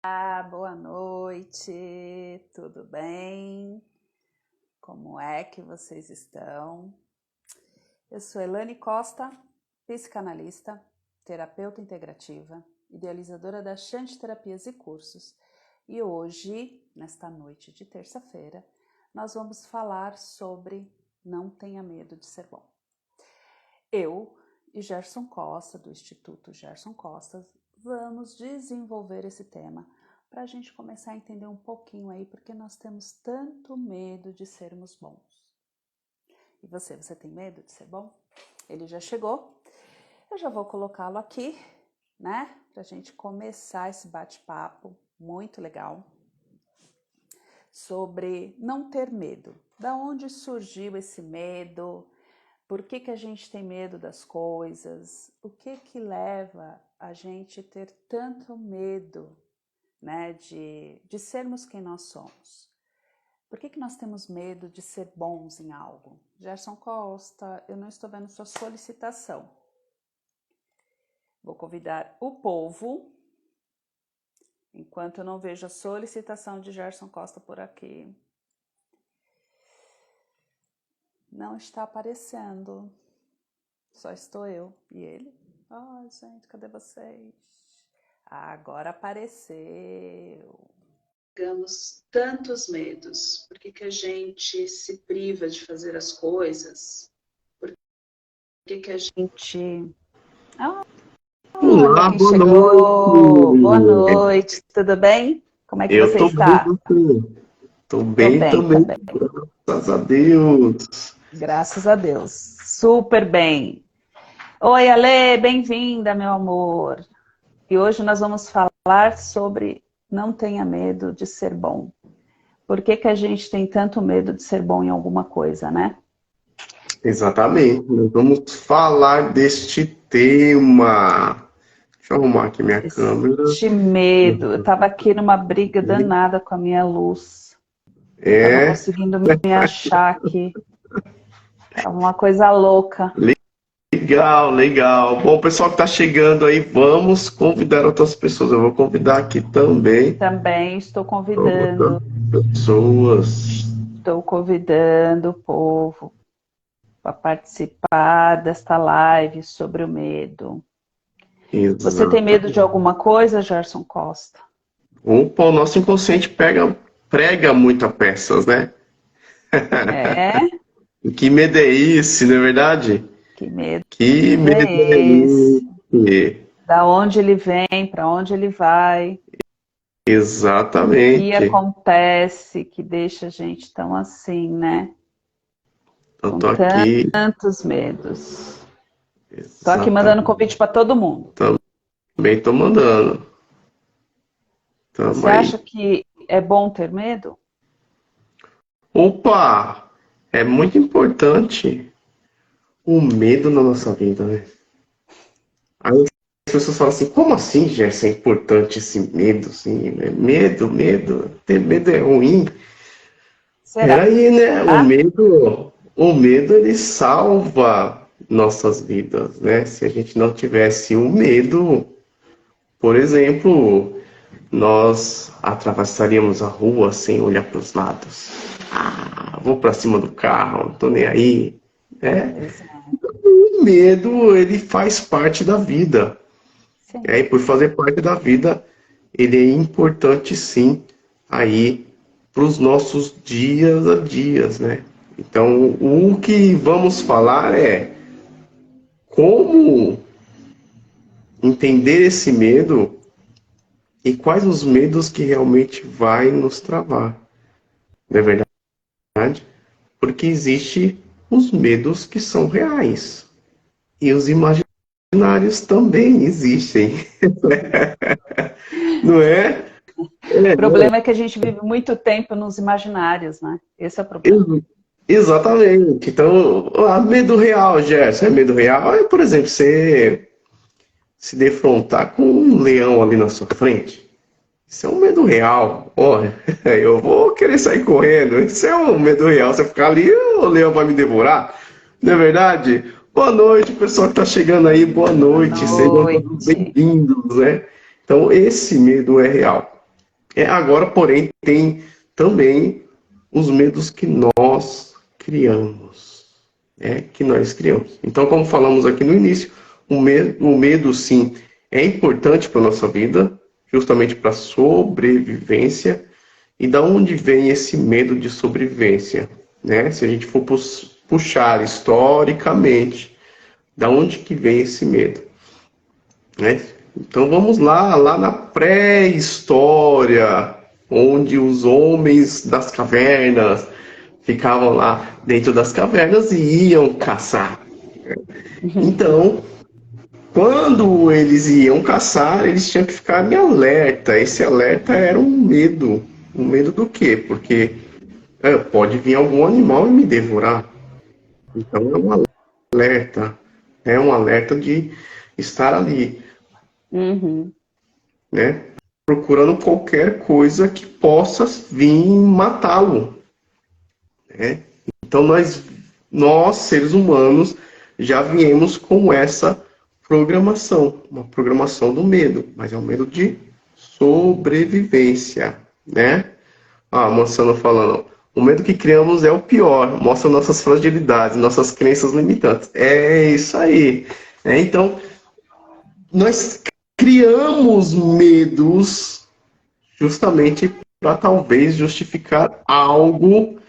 Boa noite, tudo bem? Como é que vocês estão? Eu sou Elane Costa, psicanalista, terapeuta integrativa, idealizadora da Chante Terapias e Cursos. E hoje, nesta noite de terça-feira, nós vamos falar sobre Não Tenha Medo de Ser Bom. Eu e Gerson Costa, do Instituto Gerson Costa, vamos desenvolver esse tema para a gente começar a entender um pouquinho aí porque nós temos tanto medo de sermos bons. E você tem medo de ser bom? Ele já chegou. Eu já vou colocá-lo aqui, né? Para a gente começar esse bate-papo muito legal sobre não ter medo. Da onde surgiu esse medo? Por que a gente tem medo das coisas? O que leva a gente ter tanto medo, né, de sermos quem nós somos? Por que nós temos medo de ser bons em algo? Gerson Costa, eu não estou vendo sua solicitação. Vou convidar o povo, enquanto eu não vejo a solicitação de Gerson Costa por aqui. Não está aparecendo. Só estou eu e ele. Ai, gente, cadê vocês? Agora apareceu. Temos tantos medos. Por que a gente se priva de fazer as coisas? Por que a gente... Olá, Olha quem boa chegou. Boa noite. noite, tudo bem? Como é que Eu você tô bem, está? você? Tô Tô bem bem também, também. graças a Deus. Graças a Deus. Super bem. Oi, Ale, bem-vinda, meu amor. E hoje nós vamos falar sobre não tenha medo de ser bom. Por que a gente tem tanto medo de ser bom em alguma coisa, né? Exatamente, nós vamos falar deste tema. Deixa eu arrumar aqui minha câmera. Este medo. Eu estava aqui numa briga danada com a minha luz. Não estava É, conseguindo me achar aqui. Tava uma coisa louca. legal, legal. Bom, o pessoal que tá chegando aí, vamos convidar outras pessoas. Eu vou convidar aqui também Também estou outras convidando. pessoas. Estou convidando o povo para participar desta live sobre o medo. Você tem medo de Exatamente. alguma coisa, Gerson Costa? Opa, o nosso inconsciente prega muitas peças, né? É? Que medo é esse, não é verdade? Que medo Que medo é é esse? esse? Da onde ele vem, para onde ele vai? O que Exatamente. acontece que deixa a gente tão assim, né? Eu Com tô aqui. tantos medos. Estou aqui mandando Exatamente. convite para todo mundo. Também tô mandando. Tamo Você aí. acha que é bom ter medo? Opa! É muito importante o medo na nossa vida, né? Aí as pessoas falam assim, como assim, Gerson, é importante esse medo, assim, né? Medo, ter medo é ruim. Será? Peraí, né? O medo ele salva nossas vidas, né? Se a gente não tivesse o medo, por exemplo, nós atravessaríamos a rua sem olhar para os lados. Ah, vou para cima do carro, não tô nem aí, né? Pois é. O medo, ele faz parte da vida. Sim. E por fazer parte da vida, ele é importante sim aí para os nossos dias a dias, né? Então, o que vamos falar é como entender esse medo e quais os medos que realmente vai nos travar, não é verdade? Porque existe os medos que são reais e os imaginários também existem, não é? O É, problema é que a gente vive muito tempo nos imaginários, né? Esse é o problema. ex- exatamente. Então, medo real, Gerson, é medo real? É, por exemplo, você se defrontar com um leão ali na sua frente. Isso é um medo real. Olha, eu vou querer sair correndo. Isso é um medo real. Você ficar ali, o leão vai me devorar. Não é verdade? Boa noite, pessoal que está chegando aí. Boa Boa noite. Sejam todos noite. bem-vindos, né? Então, esse medo é real. Agora, porém, tem também os medos que nós criamos. Que nós criamos. Então, como falamos aqui no início, o medo sim, é importante para a nossa vida, justamente para a sobrevivência. E da onde vem esse medo de sobrevivência? Né? Se a gente for puxar historicamente, da onde que vem esse medo? Né? Então vamos lá na pré-história, onde os homens das cavernas ficavam lá dentro das cavernas e iam caçar. Então, quando eles iam caçar, eles tinham que ficar em alerta. Esse alerta era um medo. Um medo do quê? Porque pode vir algum animal e me devorar. Então é um alerta. É um alerta de estar ali, né? Procurando qualquer coisa que possa vir matá-lo. Né? Então nós, seres humanos, já viemos com essa programação, uma programação do medo, mas é um medo de sobrevivência, né? A Mansano falando, o medo que criamos é o pior, mostra nossas fragilidades, nossas crenças limitantes. É isso aí. Então, nós criamos medos justamente para talvez justificar algo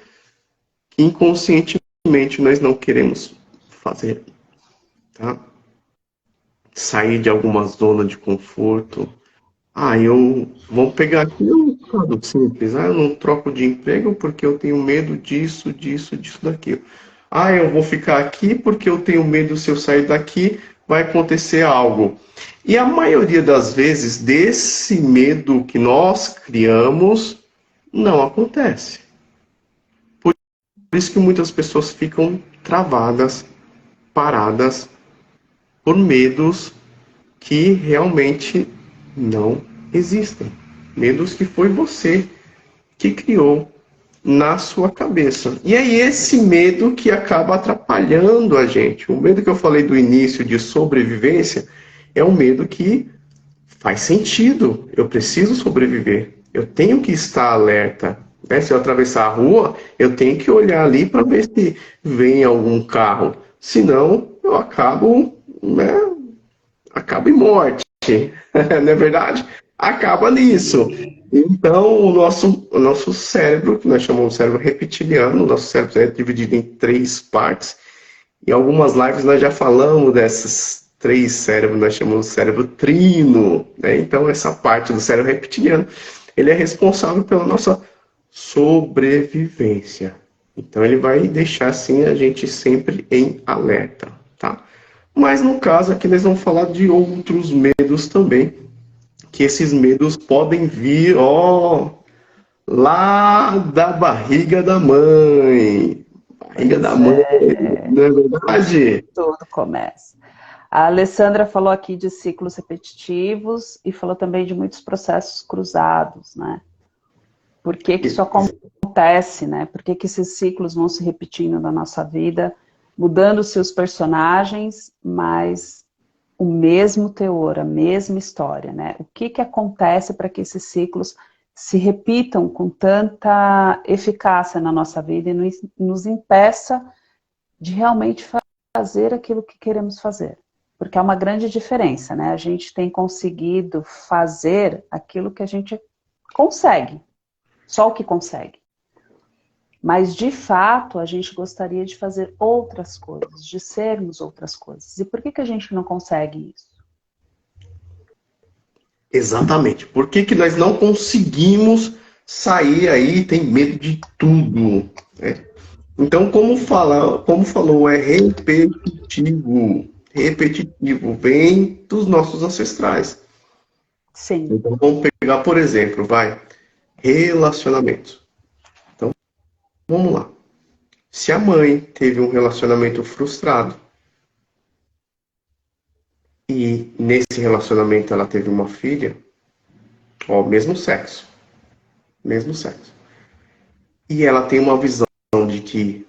que inconscientemente nós não queremos fazer. Tá? Sair de alguma zona de conforto. Vamos pegar aqui um caso simples. Eu não troco de emprego porque eu tenho medo disso, daquilo. Eu vou ficar aqui porque eu tenho medo, se eu sair daqui vai acontecer algo. E a maioria das vezes desse medo que nós criamos não acontece. Por isso que muitas pessoas ficam travadas, paradas, por medos que realmente não existem. Medos que foi você que criou na sua cabeça. E é esse medo que acaba atrapalhando a gente. O medo que eu falei do início de sobrevivência é um medo que faz sentido. Eu preciso sobreviver. Eu tenho que estar alerta. Se eu atravessar a rua, eu tenho que olhar ali para ver se vem algum carro. Senão, eu acabo em morte. Não é verdade? Acaba nisso. Então, o nosso cérebro, que nós chamamos de cérebro reptiliano, o nosso cérebro é dividido em 3 partes. Em algumas lives nós já falamos dessas 3 cérebros, nós chamamos de cérebro trino. Né? Então, essa parte do cérebro reptiliano, ele é responsável pela nossa sobrevivência. Então, ele vai deixar, assim, a gente sempre em alerta. Tá? Mas, no caso aqui, nós vamos falar de outros medos também, que esses medos podem vir, lá da barriga da mãe. Barriga da mãe, não é verdade? Tudo começa. A Alessandra falou aqui de ciclos repetitivos e falou também de muitos processos cruzados, né? Por que isso acontece, né? Por que esses ciclos vão se repetindo na nossa vida, mudando seus personagens, mas o mesmo teor, a mesma história, né? O que acontece para que esses ciclos se repitam com tanta eficácia na nossa vida e nos impeça de realmente fazer aquilo que queremos fazer? Porque há uma grande diferença, né? A gente tem conseguido fazer aquilo que a gente consegue, só o que consegue. Mas, de fato, a gente gostaria de fazer outras coisas, de sermos outras coisas. E por que a gente não consegue isso? Exatamente. Por que nós não conseguimos sair aí, tem medo de tudo? Né? Então, como falou, é repetitivo. Repetitivo, vem dos nossos ancestrais. Sim. Então, vamos pegar, por exemplo, relacionamento. Então, vamos lá. Se a mãe teve um relacionamento frustrado e nesse relacionamento ela teve uma filha, mesmo sexo, e ela tem uma visão de que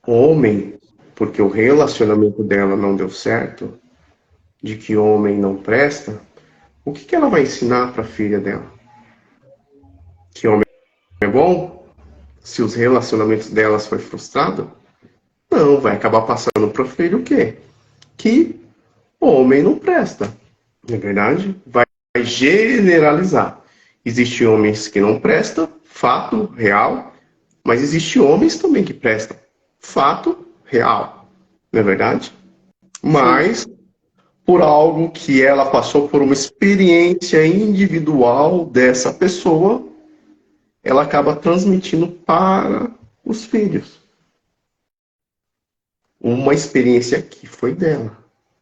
homem, porque o relacionamento dela não deu certo, de que homem não presta, o que ela vai ensinar para a filha dela? bom, se os relacionamentos delas foi frustrado, não, vai acabar passando pro filho o quê? Que o homem não presta. Não é verdade? Vai generalizar. Existem homens que não prestam, fato, real, mas existem homens também que prestam, fato, real. Não é verdade? Sim. Mas por algo que ela passou por uma experiência individual dessa pessoa, ela acaba transmitindo para os filhos. Uma experiência que foi dela,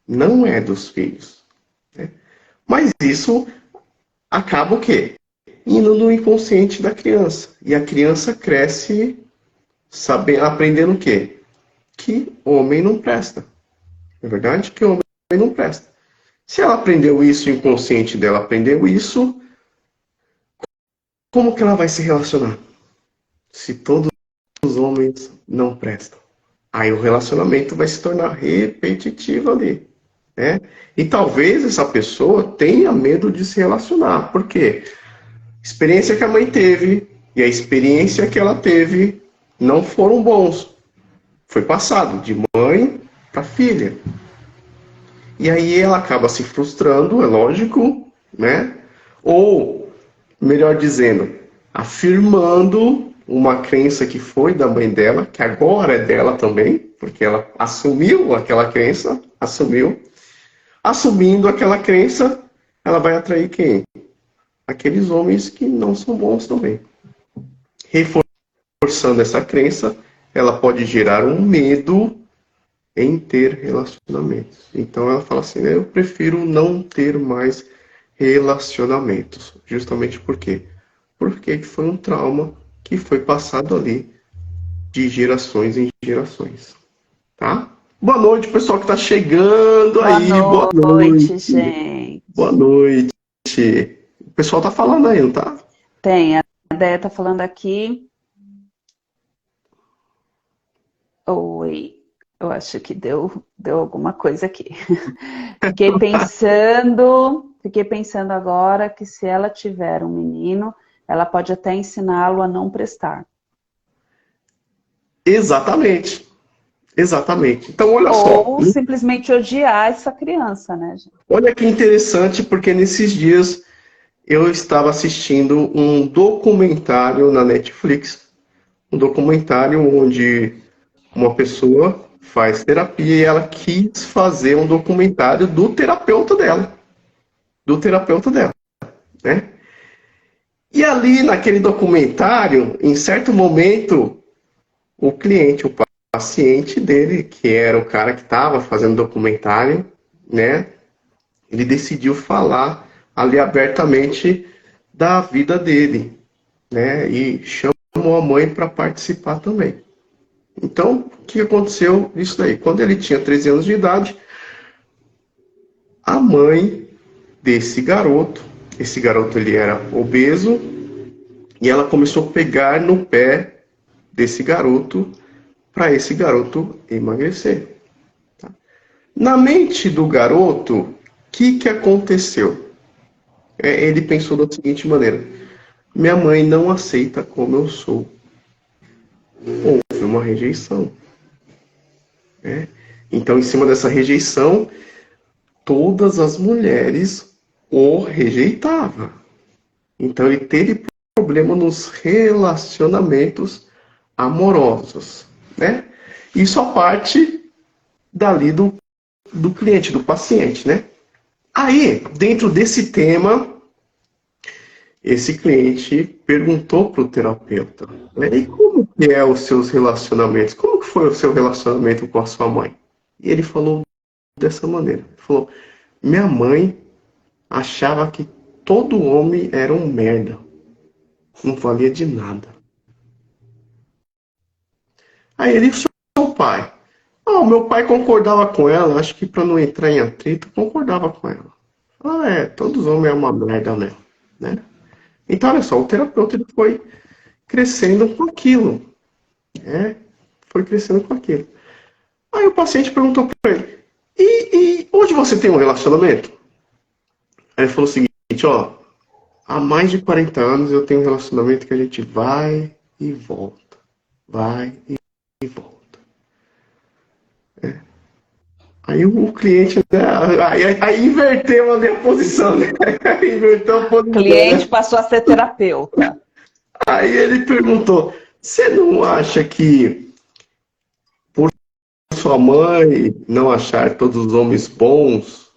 não é dos filhos. Né? Mas isso acaba o quê? Indo no inconsciente da criança. E a criança cresce sabendo, aprendendo o quê? Que homem não presta. É verdade? Que homem não presta. Se ela aprendeu isso, o inconsciente dela aprendeu isso, como que ela vai se relacionar? Se todos os homens não prestam. Aí o relacionamento vai se tornar repetitivo ali. Né? E talvez essa pessoa tenha medo de se relacionar. Por quê? Experiência que a mãe teve e a experiência que ela teve não foram bons. Foi passado de mãe para filha. E aí ela acaba se frustrando, é lógico, né? Ou, melhor dizendo, afirmando uma crença que foi da mãe dela, que agora é dela também, porque ela assumiu aquela crença, assumiu. Assumindo aquela crença, ela vai atrair quem? Aqueles homens que não são bons também. Reforçando essa crença, ela pode gerar um medo em ter relacionamentos. Então ela fala assim, eu prefiro não ter mais relacionamentos. Justamente por quê? Porque foi um trauma que foi passado ali de gerações em gerações. Tá? Boa noite, pessoal que está chegando Boa aí. Boa noite, noite. gente. Boa noite. O pessoal tá falando aí, não tá? Tem, a Déia tá falando aqui. Oi, eu acho que deu alguma coisa aqui. Fiquei pensando agora que se ela tiver um menino, ela pode até ensiná-lo a não prestar. Exatamente. Exatamente. Então, olha só. Ou simplesmente odiar essa criança, né, gente? Olha que interessante, porque nesses dias eu estava assistindo um documentário na Netflix. Um documentário onde uma pessoa faz terapia e ela quis fazer um documentário do terapeuta dela. Do terapeuta dela, né? E ali naquele documentário, em certo momento, o cliente, o paciente dele, que era o cara que estava fazendo documentário, né? Ele decidiu falar ali abertamente da vida dele, né? E chamou a mãe para participar também. Então, o que aconteceu isso daí? Quando ele tinha 13 anos de idade, a mãe desse garoto, esse garoto ele era obeso, e ela começou a pegar no pé desse garoto para esse garoto emagrecer. Tá? Na mente do garoto, o que aconteceu? Ele pensou da seguinte maneira: minha mãe não aceita como eu sou. Houve uma rejeição. Né? Então, em cima dessa rejeição, todas as mulheres o rejeitavam. Então, ele teve problema nos relacionamentos amorosos. Né? Isso a parte dali do cliente, do paciente, né? Aí, dentro desse tema, esse cliente perguntou para o terapeuta, né, e como que é os seus relacionamentos? Como que foi o seu relacionamento com a sua mãe? E ele falou dessa maneira. Ele falou, minha mãe achava que todo homem era um merda. Não valia de nada. Aí ele, seu pai. Ah, o meu pai concordava com ela, acho que para não entrar em atrito, concordava com ela. Ah, todos os homens é uma merda mesmo, né? Então, olha só, o terapeuta ele foi crescendo com aquilo, né? Foi crescendo com aquilo. Aí o paciente perguntou para ele, e hoje você tem um relacionamento? Aí ele falou o seguinte, ó, há mais de 40 anos eu tenho um relacionamento que a gente vai e volta. Vai e volta. Aí o cliente, né, aí inverteu a minha posição, né? Inverteu a O posição, cliente né? passou a ser terapeuta. Aí ele perguntou, você não acha que por sua mãe não achar todos os homens bons,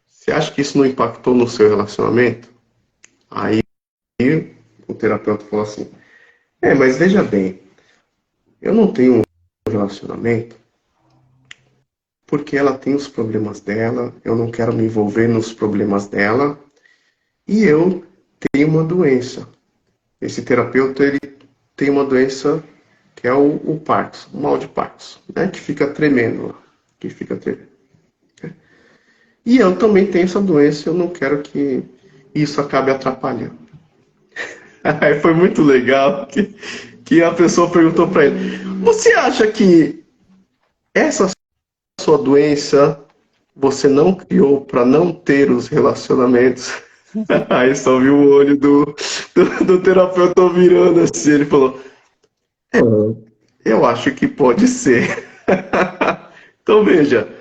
você acha que isso não impactou no seu relacionamento? Aí o terapeuta falou assim, mas veja bem, eu não tenho um relacionamento porque ela tem os problemas dela, eu não quero me envolver nos problemas dela, e eu tenho uma doença. Esse terapeuta, ele tem uma doença que é o Parkinson, o mal de Parkinson, né? Que fica tremendo, que fica tremendo. E eu também tenho essa doença, eu não quero que isso acabe atrapalhando. Aí foi muito legal que a pessoa perguntou para ele: você acha que essa sua doença você não criou para não ter os relacionamentos? Aí só viu o olho do terapeuta virando assim, ele falou: eu acho que pode ser. Então veja,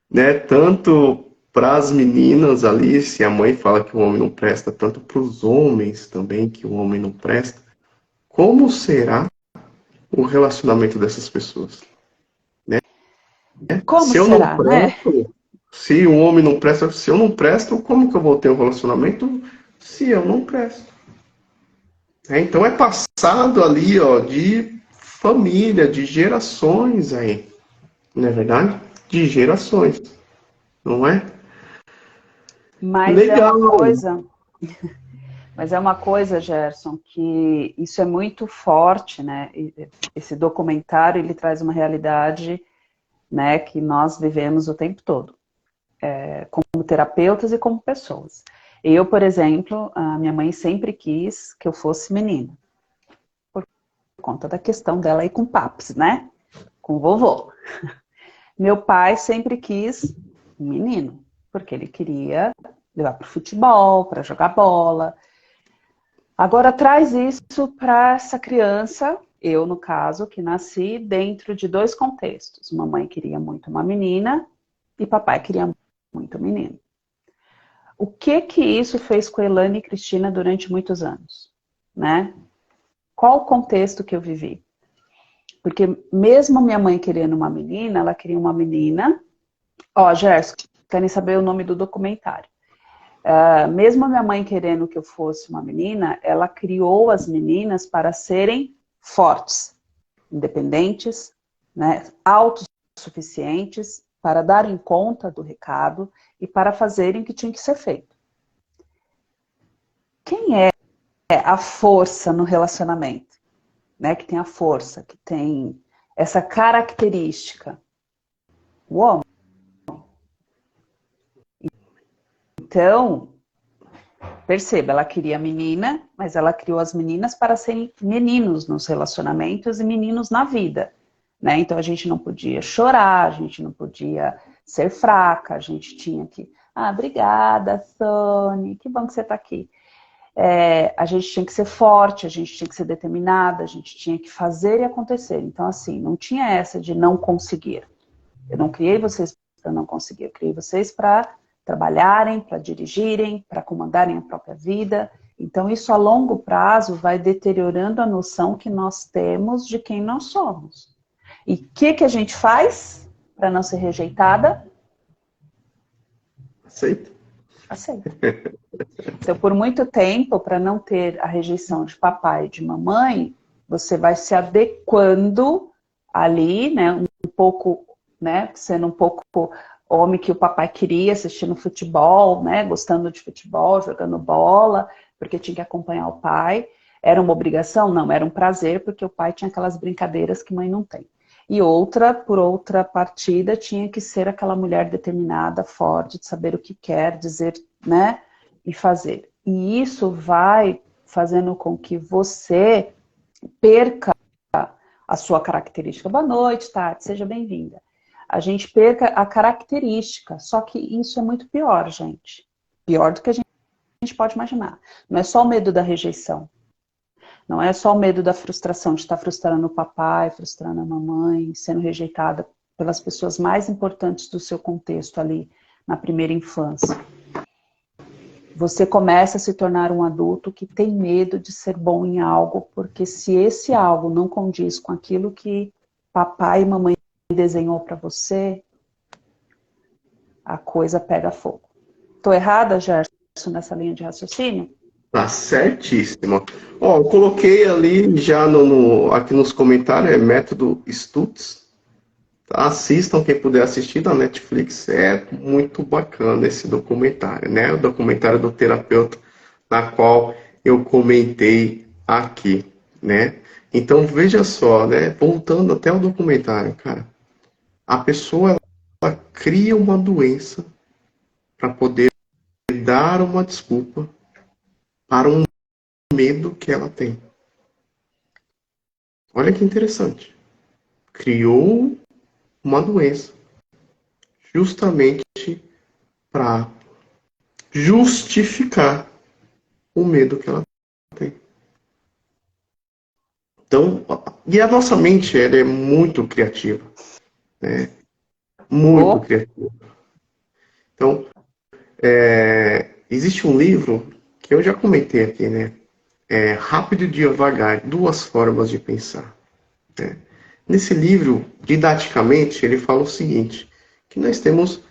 né? Tanto para as meninas ali, se a mãe fala que o homem não presta, tanto para os homens também que o homem não presta, como será o relacionamento dessas pessoas? Como Se eu não será, né? presto, se o homem não presta, se eu não presto, como que eu vou ter um relacionamento se eu não presto? Então é passado ali, ó, de família, de gerações aí, não é verdade? De gerações, não é? Mas é uma Legal. coisa, Gerson, que isso é muito forte, né? Esse documentário, ele traz uma realidade, né, que nós vivemos o tempo todo, como terapeutas e como pessoas. Eu, por exemplo, a minha mãe sempre quis que eu fosse menina, por conta da questão dela ir com papos, né? Com o vovô. Meu pai sempre quis um menino, porque ele queria levar para o futebol, para jogar bola. Agora traz isso para essa criança, eu no caso, que nasci dentro de dois contextos. Mamãe queria muito uma menina e papai queria muito um menino. O que que isso fez com a Elane e Cristina durante muitos anos, né? Qual o contexto que eu vivi? Porque mesmo minha mãe querendo uma menina, ela queria uma menina. Ó, Gerson, querem saber o nome do documentário. Mesmo minha mãe querendo que eu fosse uma menina, ela criou as meninas para serem fortes, independentes, né, autossuficientes, para darem conta do recado e para fazerem o que tinha que ser feito. Quem é a força no relacionamento? Né, que tem a força, que tem essa característica? O homem. Então, perceba, ela queria menina, mas ela criou as meninas para serem meninos nos relacionamentos e meninos na vida, né? Então a gente não podia chorar, a gente não podia ser fraca, a gente tinha que... Ah, obrigada, Sônia, que bom que você está aqui. A gente tinha que ser forte, a gente tinha que ser determinada, a gente tinha que fazer e acontecer. Então, assim, não tinha essa de não conseguir. Eu não criei vocês para não conseguir, eu criei vocês para trabalharem, para dirigirem, para comandarem a própria vida. Então, isso a longo prazo vai deteriorando a noção que nós temos de quem nós somos. E o que a gente faz para não ser rejeitada? Aceita. Aceita. Então, por muito tempo, para não ter a rejeição de papai e de mamãe, você vai se adequando ali, né, um pouco, né, sendo um pouco homem que o papai queria, assistindo futebol, né, gostando de futebol, jogando bola, porque tinha que acompanhar o pai. Era uma obrigação? Não, era um prazer, porque o pai tinha aquelas brincadeiras que mãe não tem. E outra, por outra partida, tinha que ser aquela mulher determinada, forte, de saber o que quer, dizer, né, e fazer. E isso vai fazendo com que você perca a sua característica. Boa noite, Tati, seja bem-vinda. A gente perca a característica, só que isso é muito pior, gente. Pior do que a gente gente pode imaginar. Não é só o medo da rejeição. Não é só o medo da frustração, de estar frustrando o papai, frustrando a mamãe, sendo rejeitada pelas pessoas mais importantes do seu contexto ali, na primeira infância. Você começa a se tornar um adulto que tem medo de ser bom em algo, porque se esse algo não condiz com aquilo que papai e mamãe desenhou para você, a coisa pega fogo. Estou errada, Gerson, nessa linha de raciocínio? Tá certíssimo. Ó, eu coloquei ali já aqui nos comentários, é método Stutz. Tá? Assistam, quem puder assistir da Netflix. É muito bacana esse documentário, né? O documentário do terapeuta, na qual eu comentei aqui, né? Então, veja só, né? Voltando até o documentário, cara. A pessoa, ela cria uma doença para poder dar uma desculpa para um medo que ela tem. Olha que interessante. Criou uma doença justamente para justificar o medo que ela tem. Então, e a nossa mente, ela é muito criativa, né? Muito criativa. Então, existe um livro que eu já comentei aqui, né? É Rápido e Devagar, Duas Formas de Pensar. Né? Nesse livro, didaticamente, ele fala o seguinte, que nós temos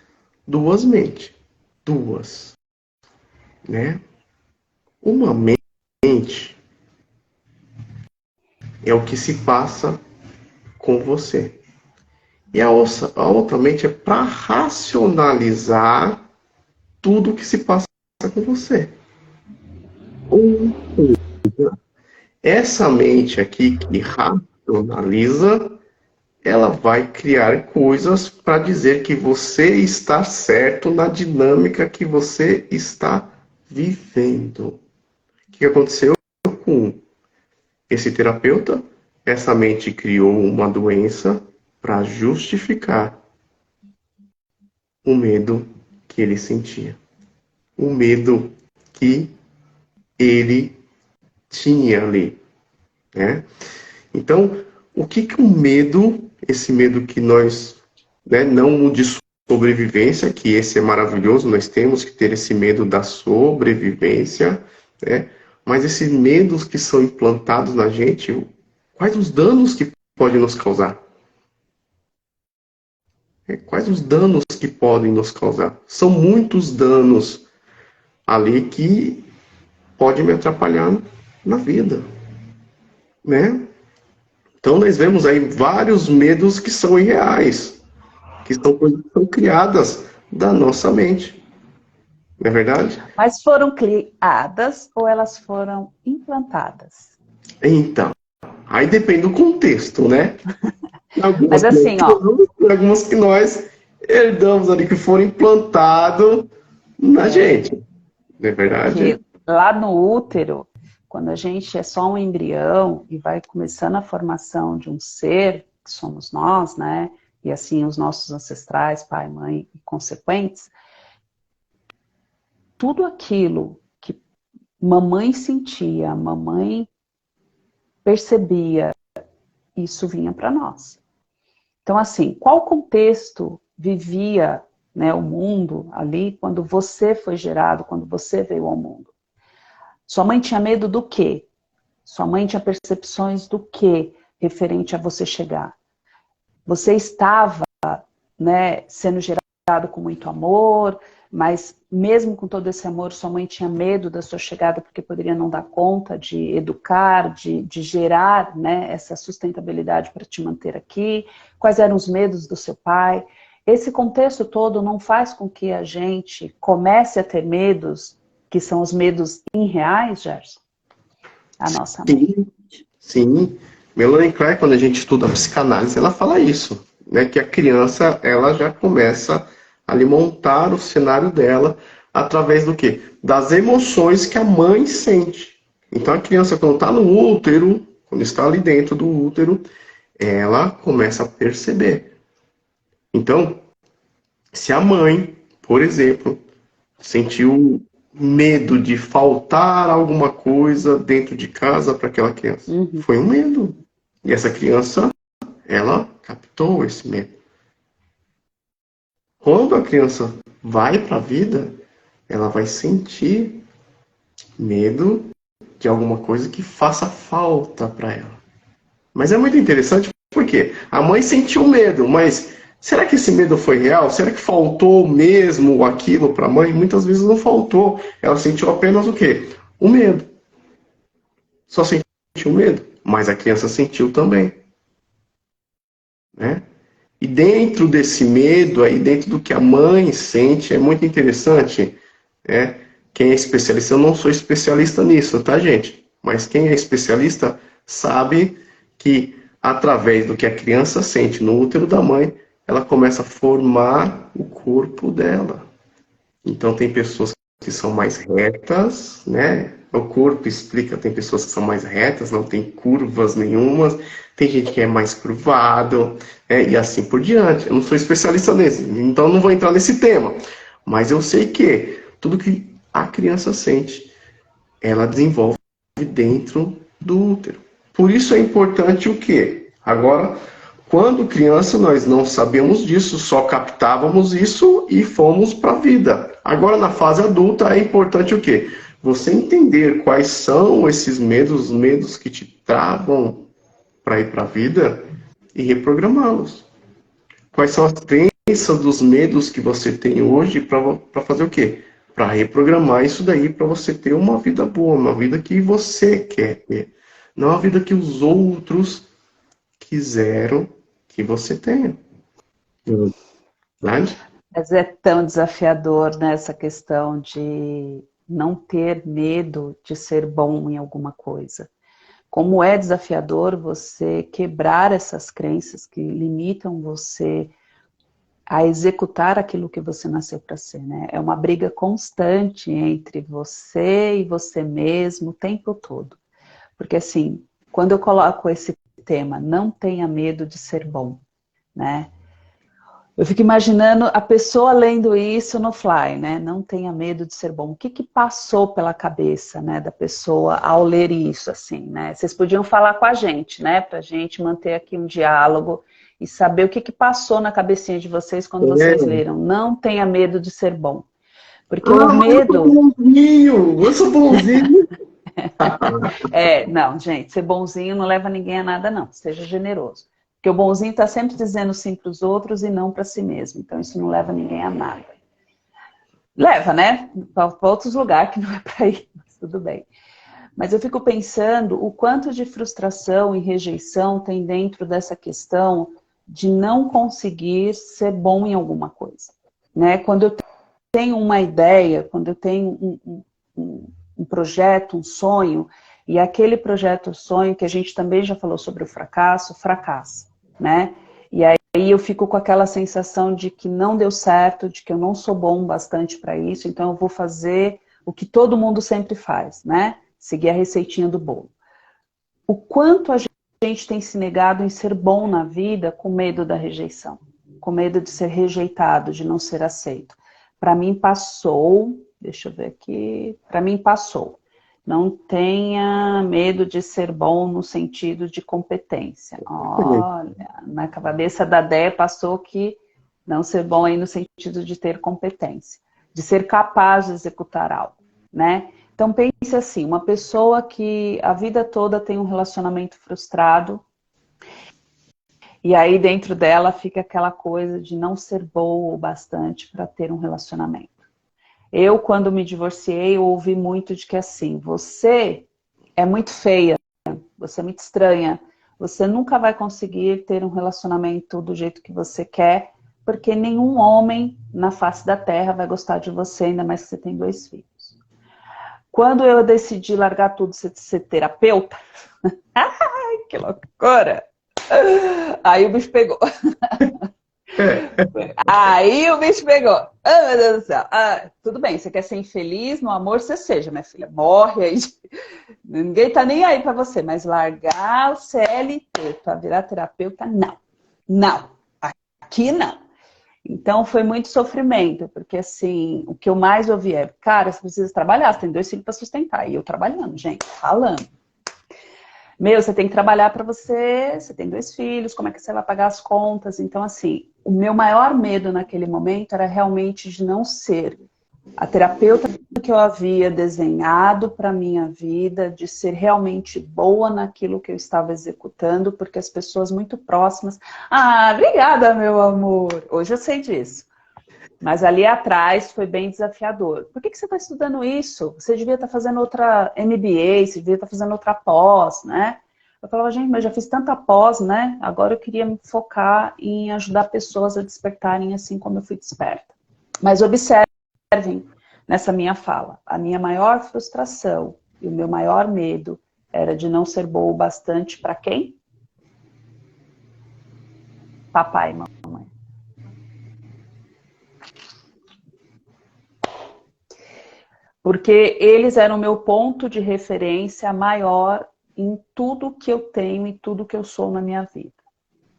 duas mentes. Duas. Né? Uma mente é o que se passa com você. E a outra mente é para racionalizar tudo que se passa com você. Ou essa mente aqui que racionaliza, ela vai criar coisas para dizer que você está certo na dinâmica que você está vivendo. O que aconteceu com esse terapeuta? Essa mente criou uma doença para justificar o medo que ele sentia. O medo que ele tinha ali, né? Então, o que que o medo, esse medo que nós, né, não o de sobrevivência, que esse é maravilhoso, nós temos que ter esse medo da sobrevivência, né? Mas esses medos que são implantados na gente, quais os danos que podem nos causar? Quais os danos que podem nos causar? São muitos danos ali que podem me atrapalhar na vida, né? Então nós vemos aí vários medos que são irreais, que são coisas que são criadas da nossa mente. Não é verdade? Mas foram criadas ou elas foram implantadas? Então, aí depende do contexto, né? Mas assim, ó. Algumas que nós herdamos ali, que foram implantados na gente. Não é verdade? Que lá no útero, quando a gente é só um embrião e vai começando a formação de um ser, que somos nós, né? E assim os nossos ancestrais, pai, mãe e consequentes, tudo aquilo que mamãe sentia, mamãe percebia, isso vinha para nós. Então, assim, qual contexto vivia, né, o mundo ali quando você foi gerado, quando você veio ao mundo? Sua mãe tinha medo do quê? Sua mãe tinha percepções do quê referente a você chegar? Você estava, né, sendo gerado com muito amor, mas mesmo com todo esse amor, sua mãe tinha medo da sua chegada porque poderia não dar conta de educar, de gerar, né, essa sustentabilidade para te manter aqui. Quais eram os medos do seu pai? Esse contexto todo não faz com que a gente comece a ter medos que são os medos irreais, Gerson? A nossa mãe. Sim. Melanie Klein, quando a gente estuda a psicanálise, ela fala isso, né? Que a criança, ela já começa a ali montar o cenário dela através do quê? Das emoções que a mãe sente. Então a criança, quando está no útero, quando está ali dentro do útero, ela começa a perceber. Então, se a mãe, por exemplo, sentiu medo de faltar alguma coisa dentro de casa para aquela criança. Foi um medo. E essa criança, ela captou esse medo. Quando a criança vai para a vida, ela vai sentir medo de alguma coisa que faça falta para ela. Mas é muito interessante porque a mãe sentiu medo, mas será que esse medo foi real? Será que faltou mesmo aquilo para a mãe? Muitas vezes não faltou. Ela sentiu apenas o quê? O medo. Só sentiu medo, mas a criança sentiu também, né? E dentro desse medo, aí dentro do que a mãe sente, é muito interessante, né? Quem é especialista, eu não sou especialista nisso, tá, gente? Mas quem é especialista sabe que através do que a criança sente no útero da mãe, ela começa a formar o corpo dela. Então tem pessoas que são mais retas, né? O corpo explica, tem pessoas que são mais retas, não tem curvas nenhumas, tem gente que é mais curvado, e assim por diante. Eu não sou especialista nesse, então não vou entrar nesse tema. Mas eu sei que tudo que a criança sente, ela desenvolve dentro do útero. Por isso é importante o quê? Agora, quando criança, nós não sabíamos disso, só captávamos isso e fomos para a vida. Agora, na fase adulta, é importante o quê? Você entender quais são esses medos, os medos que te travam para ir para a vida e reprogramá-los. Quais são as crenças dos medos que você tem hoje para fazer o quê? Para reprogramar isso daí para você ter uma vida boa, uma vida que você quer ter. Não a vida que os outros quiseram que você tenha. Verdade? Mas é tão desafiador nessa questão de não ter medo de ser bom em alguma coisa. Como é desafiador você quebrar essas crenças que limitam você a executar aquilo que você nasceu para ser, né? É uma briga constante entre você e você mesmo o tempo todo. Porque assim, quando eu coloco esse tema, não tenha medo de ser bom, né? Eu fico imaginando a pessoa lendo isso no fly, né? Não tenha medo de ser bom. O que que passou pela cabeça, né, da pessoa ao ler isso, assim, né? Vocês podiam falar com a gente, né? Pra gente manter aqui um diálogo e saber o que que passou na cabecinha de vocês quando vocês leram. Não tenha medo de ser bom. Porque o Mas eu sou medo... bonzinho! Eu sou bonzinho! Não, gente, ser bonzinho não leva ninguém a nada, não. Seja generoso. Porque o bonzinho está sempre dizendo sim para os outros e não para si mesmo. Então, isso não leva ninguém a nada. Leva, né? Para outros lugares que não é para ir, mas tudo bem. Mas eu fico pensando o quanto de frustração e rejeição tem dentro dessa questão de não conseguir ser bom em alguma coisa. Né? Quando eu tenho uma ideia, quando eu tenho um projeto, um sonho, e aquele projeto, sonho, que a gente também já falou sobre o fracasso, fracassa, né? E aí eu fico com aquela sensação de que não deu certo, de que eu não sou bom bastante para isso, então eu vou fazer o que todo mundo sempre faz, né? Seguir a receitinha do bolo. O quanto a gente tem se negado em ser bom na vida com medo da rejeição, com medo de ser rejeitado, de não ser aceito. Para mim passou, deixa eu ver aqui, para mim passou. Não tenha medo de ser bom no sentido de competência. Olha, na cabeça da Déia passou que não ser bom aí no sentido de ter competência, de ser capaz de executar algo, né? Então pense assim, uma pessoa que a vida toda tem um relacionamento frustrado, e aí dentro dela fica aquela coisa de não ser boa o bastante para ter um relacionamento. Eu, quando me divorciei, eu ouvi muito de que assim, você é muito feia, você é muito estranha, você nunca vai conseguir ter um relacionamento do jeito que você quer, porque nenhum homem na face da terra vai gostar de você, ainda mais que você tem 2 filhos. Quando eu decidi largar tudo, ser terapeuta, ai, que loucura! Aí o bicho pegou. Aí o bicho pegou. Ah, meu Deus do céu. Ah, tudo bem, você quer ser infeliz no amor, você seja, minha filha. Morre aí. Ninguém tá nem aí pra você, mas largar o CLT pra virar terapeuta, não. Não. Aqui não. Então foi muito sofrimento, porque assim, o que eu mais ouvi é, cara, você precisa trabalhar, você tem 2 filhos para sustentar. E eu trabalhando, gente, falando. Meu, você tem que trabalhar para você tem 2 filhos, como é que você vai pagar as contas? Então, assim, o meu maior medo naquele momento era realmente de não ser a terapeuta que eu havia desenhado para a minha vida, de ser realmente boa naquilo que eu estava executando, porque as pessoas muito próximas... Ah, obrigada, meu amor! Hoje eu sei disso. Mas ali atrás foi bem desafiador. Por que você está estudando isso? Você devia estar fazendo outra MBA, você devia estar fazendo outra pós, né? Eu falava, gente, mas eu já fiz tanta pós, né? Agora eu queria me focar em ajudar pessoas a despertarem assim como eu fui desperta. Mas observem nessa minha fala, a minha maior frustração e o meu maior medo era de não ser boa o bastante para quem? Papai e mamãe. Porque eles eram o meu ponto de referência maior em tudo que eu tenho e tudo que eu sou na minha vida.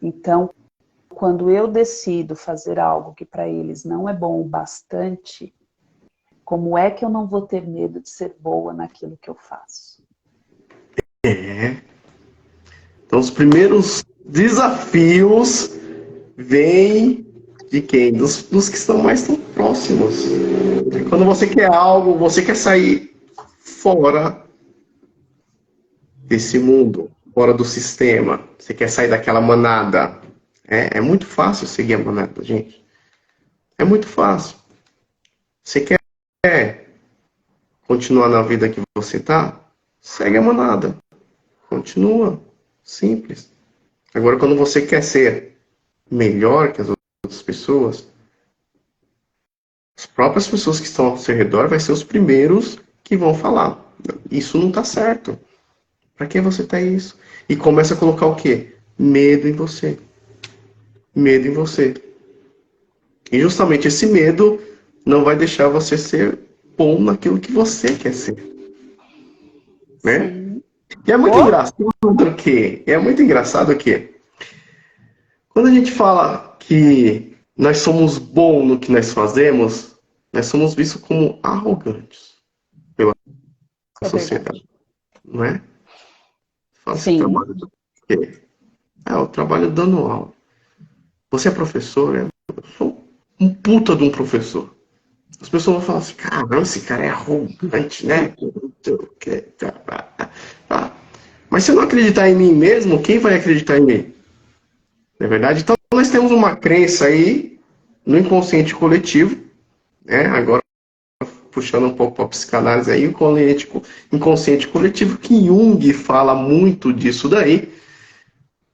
Então, quando eu decido fazer algo que para eles não é bom o bastante, como é que eu não vou ter medo de ser boa naquilo que eu faço? É. Então, os primeiros desafios vêm de quem? Dos que estão mais tão próximos. Quando você quer algo, você quer sair fora desse mundo, fora do sistema. Você quer sair daquela manada. É muito fácil seguir a manada, gente. É muito fácil. Você quer continuar na vida que você tá? Segue a manada. Continua. Simples. Agora, quando você quer ser melhor que as outras pessoas, as próprias pessoas que estão ao seu redor vai ser os primeiros que vão falar. Isso não tá certo. Pra que você tá isso? E começa a colocar o quê? Medo em você. Medo em você. E justamente esse medo não vai deixar você ser bom naquilo que você quer ser. Né? Sim. E é muito Oh, engraçado que é muito engraçado que quando a gente fala que nós somos bons no que nós fazemos, nós somos vistos como arrogantes pela é verdade. sociedade, não é? Fala, você Sim. trabalha do quê? Ah, eu trabalho dando aula. Você é professor? Eu sou um puta de um professor. As pessoas vão falar assim, caramba, esse cara é arrogante, né? Mas se eu não acreditar em mim mesmo, quem vai acreditar em mim? Não é verdade? Então nós temos uma crença aí no inconsciente coletivo, né? Agora puxando um pouco para a psicanálise aí, o inconsciente coletivo, que Jung fala muito disso daí.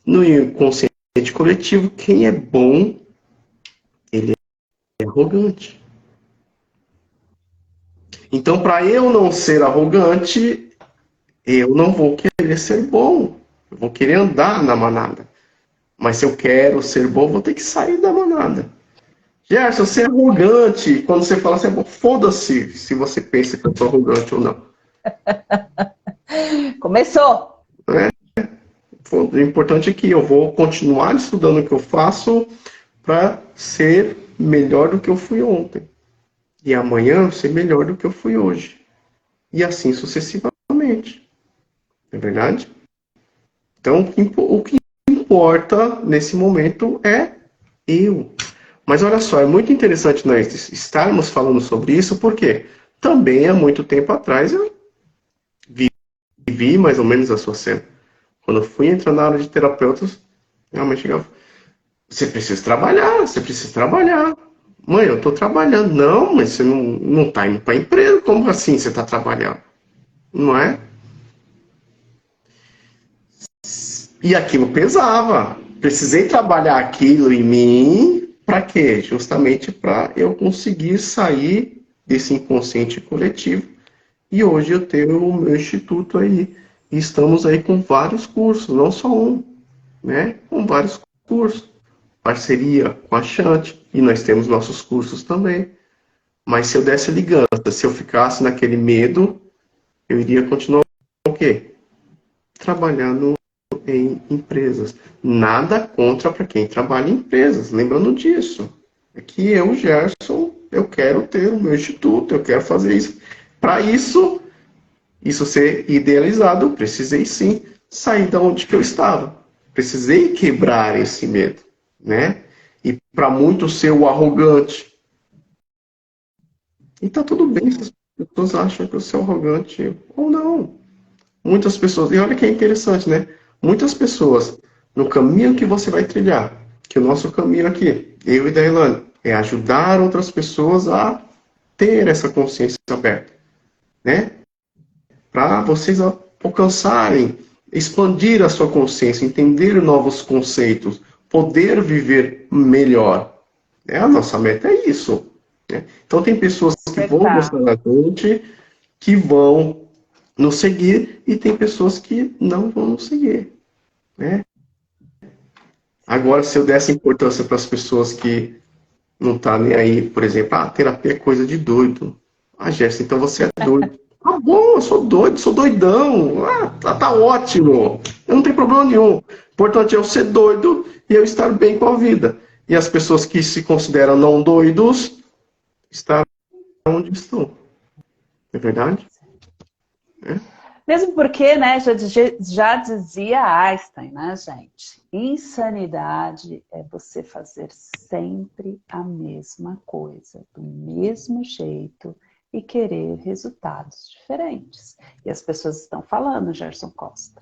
No inconsciente coletivo, quem é bom, ele é arrogante. Então, para eu não ser arrogante, eu não vou querer ser bom. Eu vou querer andar na manada. Mas se eu quero ser bom, vou ter que sair da manada. Gerson, você é arrogante. Quando você fala assim, foda-se se você pensa que eu sou arrogante ou não. Começou! Né? O importante é que eu vou continuar estudando o que eu faço para ser melhor do que eu fui ontem. E amanhã ser melhor do que eu fui hoje. E assim sucessivamente. Não é verdade? Então, o que importa nesse momento é eu. Mas olha só, é muito interessante nós estarmos falando sobre isso, porque também há muito tempo atrás eu vivi mais ou menos a sua cena. Quando eu fui entrar na área de terapeutas, realmente chegava, você precisa trabalhar, você precisa trabalhar. Mãe, eu estou trabalhando. Não, mas você não está indo para a empresa. Como assim você está trabalhando? Não é? E aquilo pesava. Precisei trabalhar aquilo em mim para quê? Justamente para eu conseguir sair desse inconsciente coletivo. E hoje eu tenho o meu instituto aí. E estamos aí com vários cursos, não só um, né? Com vários cursos. Parceria com a Chante. E nós temos nossos cursos também. Mas se eu desse ligança, se eu ficasse naquele medo, eu iria continuar o quê? Trabalhando em empresas. Nada contra para quem trabalha em empresas, lembrando disso. É que eu, Gerson, eu quero ter o meu instituto, eu quero fazer isso. Para isso ser idealizado, eu precisei sim sair da onde que eu estava. Precisei quebrar esse medo, né? E para muitos ser o arrogante. E tá tudo bem se as pessoas acham que eu sou arrogante ou não. Muitas pessoas, e olha que é interessante, né? Muitas pessoas, no caminho que você vai trilhar, que o nosso caminho aqui, eu e Dailane, é ajudar outras pessoas a ter essa consciência aberta, né? Para vocês alcançarem, expandir a sua consciência, entender novos conceitos, poder viver melhor. Né? A nossa meta é isso. Né? Então tem pessoas que vão gostar Despertar. da gente, que vão nos seguir, e tem pessoas que não vão nos seguir. Né? Agora, se eu desse importância para as pessoas que não tá nem aí, por exemplo, terapia é coisa de doido. Jéssica, então você é doido. Tá bom, eu sou doido, sou doidão. Tá ótimo. Eu não tenho problema nenhum. O importante é eu ser doido e eu estar bem com a vida. E as pessoas que se consideram não doidos estar onde estão. É verdade? É. Mesmo porque, né, já dizia Einstein, né, gente? Insanidade é você fazer sempre a mesma coisa, do mesmo jeito e querer resultados diferentes. E as pessoas estão falando, Gerson Costa.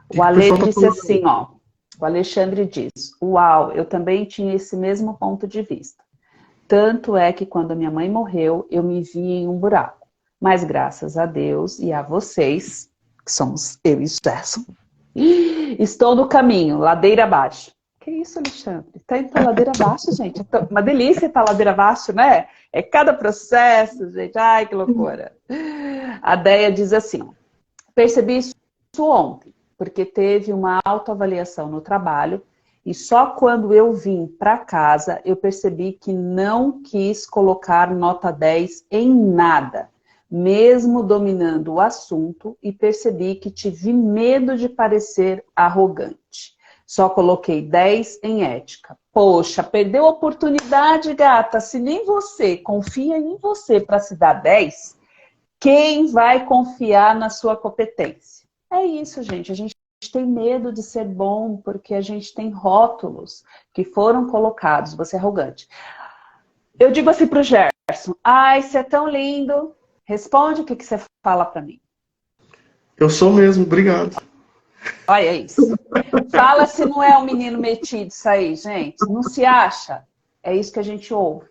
O que O que o Ale pessoal tá disse falando? assim, ó. O Alexandre diz: Uau, eu também tinha esse mesmo ponto de vista. Tanto é que quando minha mãe morreu, eu me vi em um buraco. Mas graças a Deus e a vocês, que somos eu e Gerson, estou no caminho, ladeira abaixo. Que isso, Alexandre? Tá indo pra ladeira abaixo, gente. Uma delícia estar ladeira abaixo, né? É cada processo, gente. Ai, que loucura. A Deia diz assim: percebi isso ontem, porque teve uma autoavaliação no trabalho e só quando eu vim para casa eu percebi que não quis colocar nota 10 em nada, mesmo dominando o assunto, e percebi que tive medo de parecer arrogante. Só coloquei 10 em ética. Poxa, perdeu a oportunidade, gata. Se nem você confia em você para se dar 10, quem vai confiar na sua competência? É isso, gente. A gente tem medo de ser bom porque a gente tem rótulos que foram colocados. Você é arrogante. Eu digo assim pro Gerson: ai, você é tão lindo. Responde o que você fala para mim. Eu sou mesmo, obrigado. Olha isso. Fala se não é um menino metido isso aí, gente. Não se acha? É isso que a gente ouve.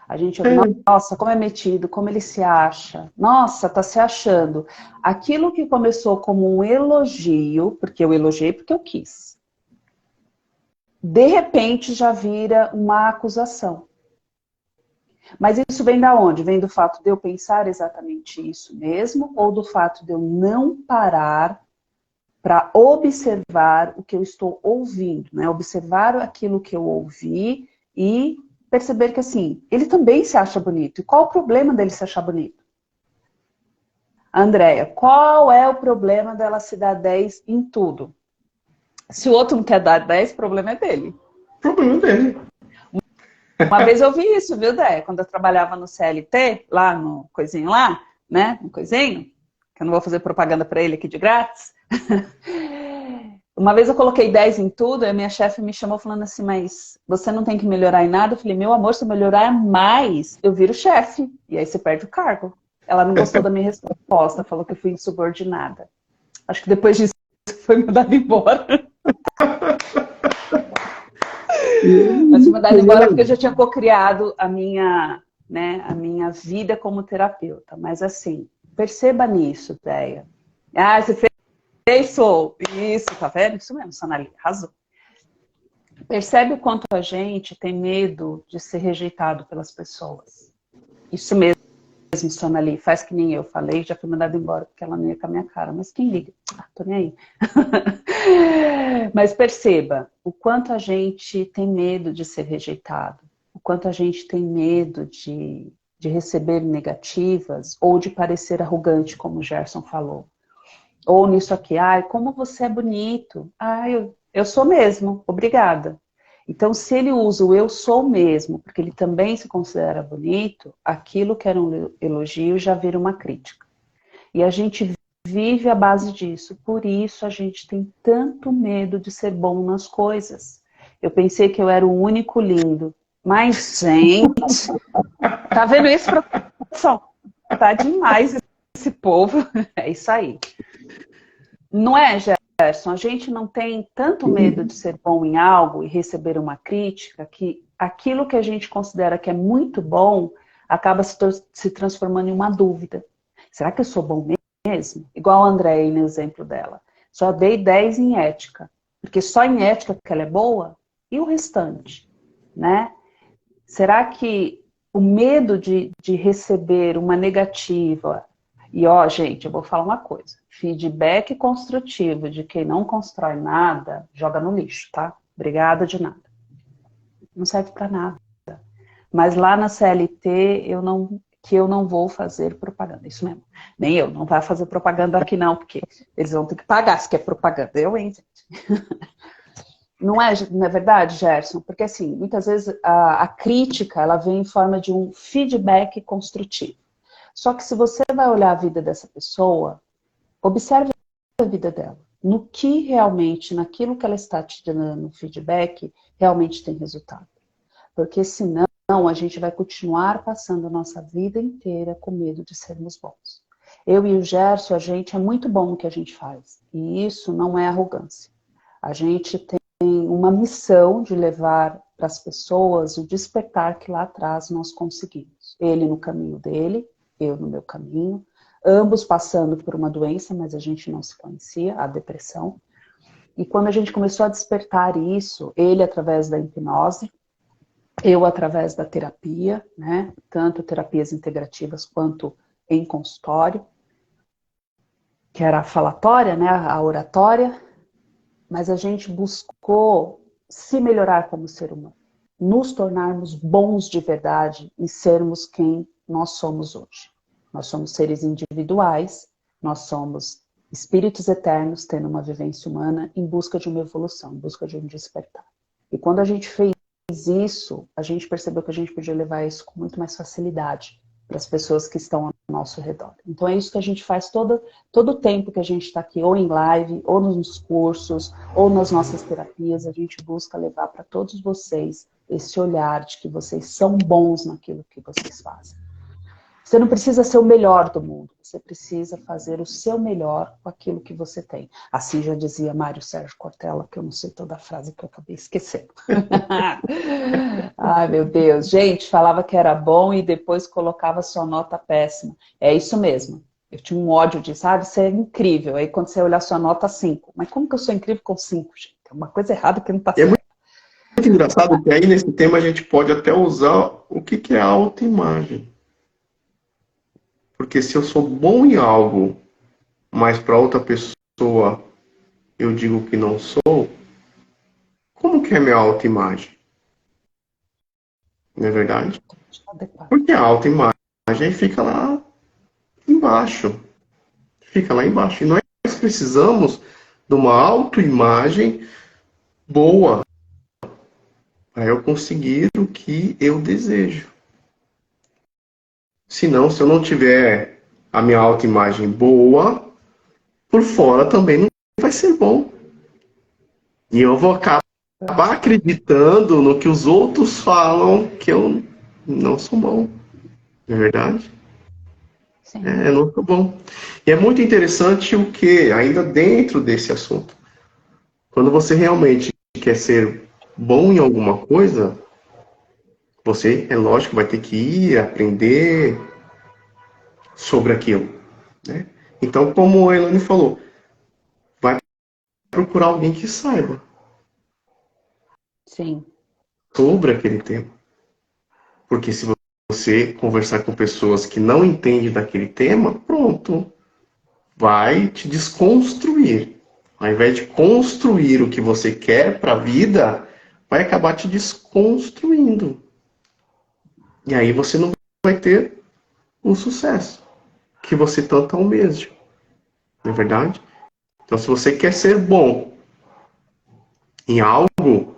A gente ouve, É, nossa, como é metido, como ele se acha. Nossa, tá se achando. Aquilo que começou como um elogio, porque eu elogiei porque eu quis, de repente já vira uma acusação. Mas isso vem da onde? Vem do fato de eu pensar exatamente isso mesmo, ou do fato de eu não parar para observar o que eu estou ouvindo, né? Observar aquilo que eu ouvi e perceber que, assim, ele também se acha bonito. E qual o problema dele se achar bonito? Andréia, qual é o problema dela se dar 10 em tudo? Se o outro não quer dar 10, o problema é dele. problema dele. Uma vez eu vi isso, viu, Déia? Quando eu trabalhava no CLT, lá no coisinho lá, né? No coisinho, que eu não vou fazer propaganda para ele aqui de grátis. Uma vez eu coloquei 10 em tudo, e a minha chefe me chamou falando assim: mas você não tem que melhorar em nada? Eu falei: meu amor, se eu melhorar mais, eu viro chefe. E aí você perde o cargo. Ela não gostou da minha resposta, falou que eu fui insubordinada. Acho que depois disso foi mandada embora. Mas fui mandada embora porque eu já tinha cocriado a minha, né, a minha vida como terapeuta. Mas assim, perceba nisso, Déia. Ah, você fez, sou. Isso, tá vendo? Isso mesmo, Sonali, arrasou. Percebe o quanto a gente tem medo de ser rejeitado pelas pessoas. Isso mesmo, Sonali, faz que nem eu falei, já fui mandada embora porque ela não ia com a minha cara. Mas quem liga? Ah, tô nem aí. Mas perceba o quanto a gente tem medo de ser rejeitado, o quanto a gente tem medo de receber negativas ou de parecer arrogante, como o Gerson falou. Ou nisso aqui, ai, como você é bonito. Ai, eu sou mesmo, obrigada. Então, se ele usa o eu sou mesmo, porque ele também se considera bonito, aquilo que era um elogio já vira uma crítica. E a gente vive à base disso. Por isso a gente tem tanto medo de ser bom nas coisas. Eu pensei que eu era o único lindo. Mas, gente, tá vendo isso, produção? Tá demais esse povo. É isso aí. Não é, Gerson? A gente não tem tanto medo de ser bom em algo e receber uma crítica que aquilo que a gente considera que é muito bom acaba se transformando em uma dúvida. Será que eu sou bom mesmo? Igual a Andréia no exemplo dela. Só dei 10 em ética. Porque só em ética que ela é boa? E o restante? Né? Será que o medo de receber uma negativa... E ó, gente, eu vou falar uma coisa. Feedback construtivo de quem não constrói nada, joga no lixo, tá? Obrigada de nada. Não serve para nada. Mas lá na CLT, eu não vou fazer propaganda. Isso mesmo. Nem eu, não vai fazer propaganda aqui não, porque eles vão ter que pagar se quer propaganda. Eu, hein, gente? Não é verdade, Gerson? Porque, assim, muitas vezes a crítica, ela vem em forma de um feedback construtivo. Só que se você vai olhar a vida dessa pessoa, observe a vida dela. No que realmente, naquilo que ela está te dando feedback, realmente tem resultado. Porque senão a gente vai continuar passando a nossa vida inteira com medo de sermos bons. Eu e o Gerson, a gente é muito bom no que a gente faz. E isso não é arrogância. A gente tem uma missão de levar para as pessoas o despertar que lá atrás nós conseguimos. Ele no caminho dele, eu no meu caminho, ambos passando por uma doença, mas a gente não se conhecia, a depressão. E quando a gente começou a despertar isso, ele através da hipnose, eu através da terapia, né? Tanto terapias integrativas quanto em consultório, que era a falatória, né? A oratória, mas a gente buscou se melhorar como ser humano, nos tornarmos bons de verdade e sermos quem nós somos hoje. Nós somos seres individuais, nós somos espíritos eternos tendo uma vivência humana em busca de uma evolução, em busca de um despertar. E quando a gente fez isso, a gente percebeu que a gente podia levar isso com muito mais facilidade para as pessoas que estão ao nosso redor. Então é isso que a gente faz todo o tempo que a gente está aqui, ou em live, ou nos cursos, ou nas nossas terapias, a gente busca levar para todos vocês esse olhar de que vocês são bons naquilo que vocês fazem. Você não precisa ser o melhor do mundo, você precisa fazer o seu melhor com aquilo que você tem. Assim já dizia Mário Sérgio Cortella, que eu não sei toda a frase que eu acabei esquecendo. Ai, meu Deus. Gente, falava que era bom e depois colocava sua nota péssima. É isso mesmo. Eu tinha um ódio disso, sabe? Você é incrível. Aí quando você olhar sua nota, 5. Mas como que eu sou incrível com 5, gente? É uma coisa errada que não está certo. É muito engraçado que aí nesse tema a gente pode até usar o que é autoimagem. Porque se eu sou bom em algo, mas para outra pessoa eu digo que não sou, como que é minha autoimagem? Não é verdade? Porque a autoimagem fica lá embaixo. Fica lá embaixo. E nós precisamos de uma autoimagem boa para eu conseguir o que eu desejo. Senão, se eu não tiver a minha autoimagem boa, por fora também não vai ser bom. E eu vou acabar acreditando no que os outros falam que eu não sou bom. Não é verdade? Sim. Eu não sou bom. E é muito interessante o que, ainda dentro desse assunto, quando você realmente quer ser bom em alguma coisa, você, é lógico, vai ter que ir aprender sobre aquilo, né? Então, como a Elane falou, vai procurar alguém que saiba Sim. sobre aquele tema. Porque se você conversar com pessoas que não entendem daquele tema, pronto, vai te desconstruir. Ao invés de construir o que você quer para a vida, vai acabar te desconstruindo. E aí você não vai ter o sucesso que você tanto almeja. Não é verdade? Então, se você quer ser bom em algo,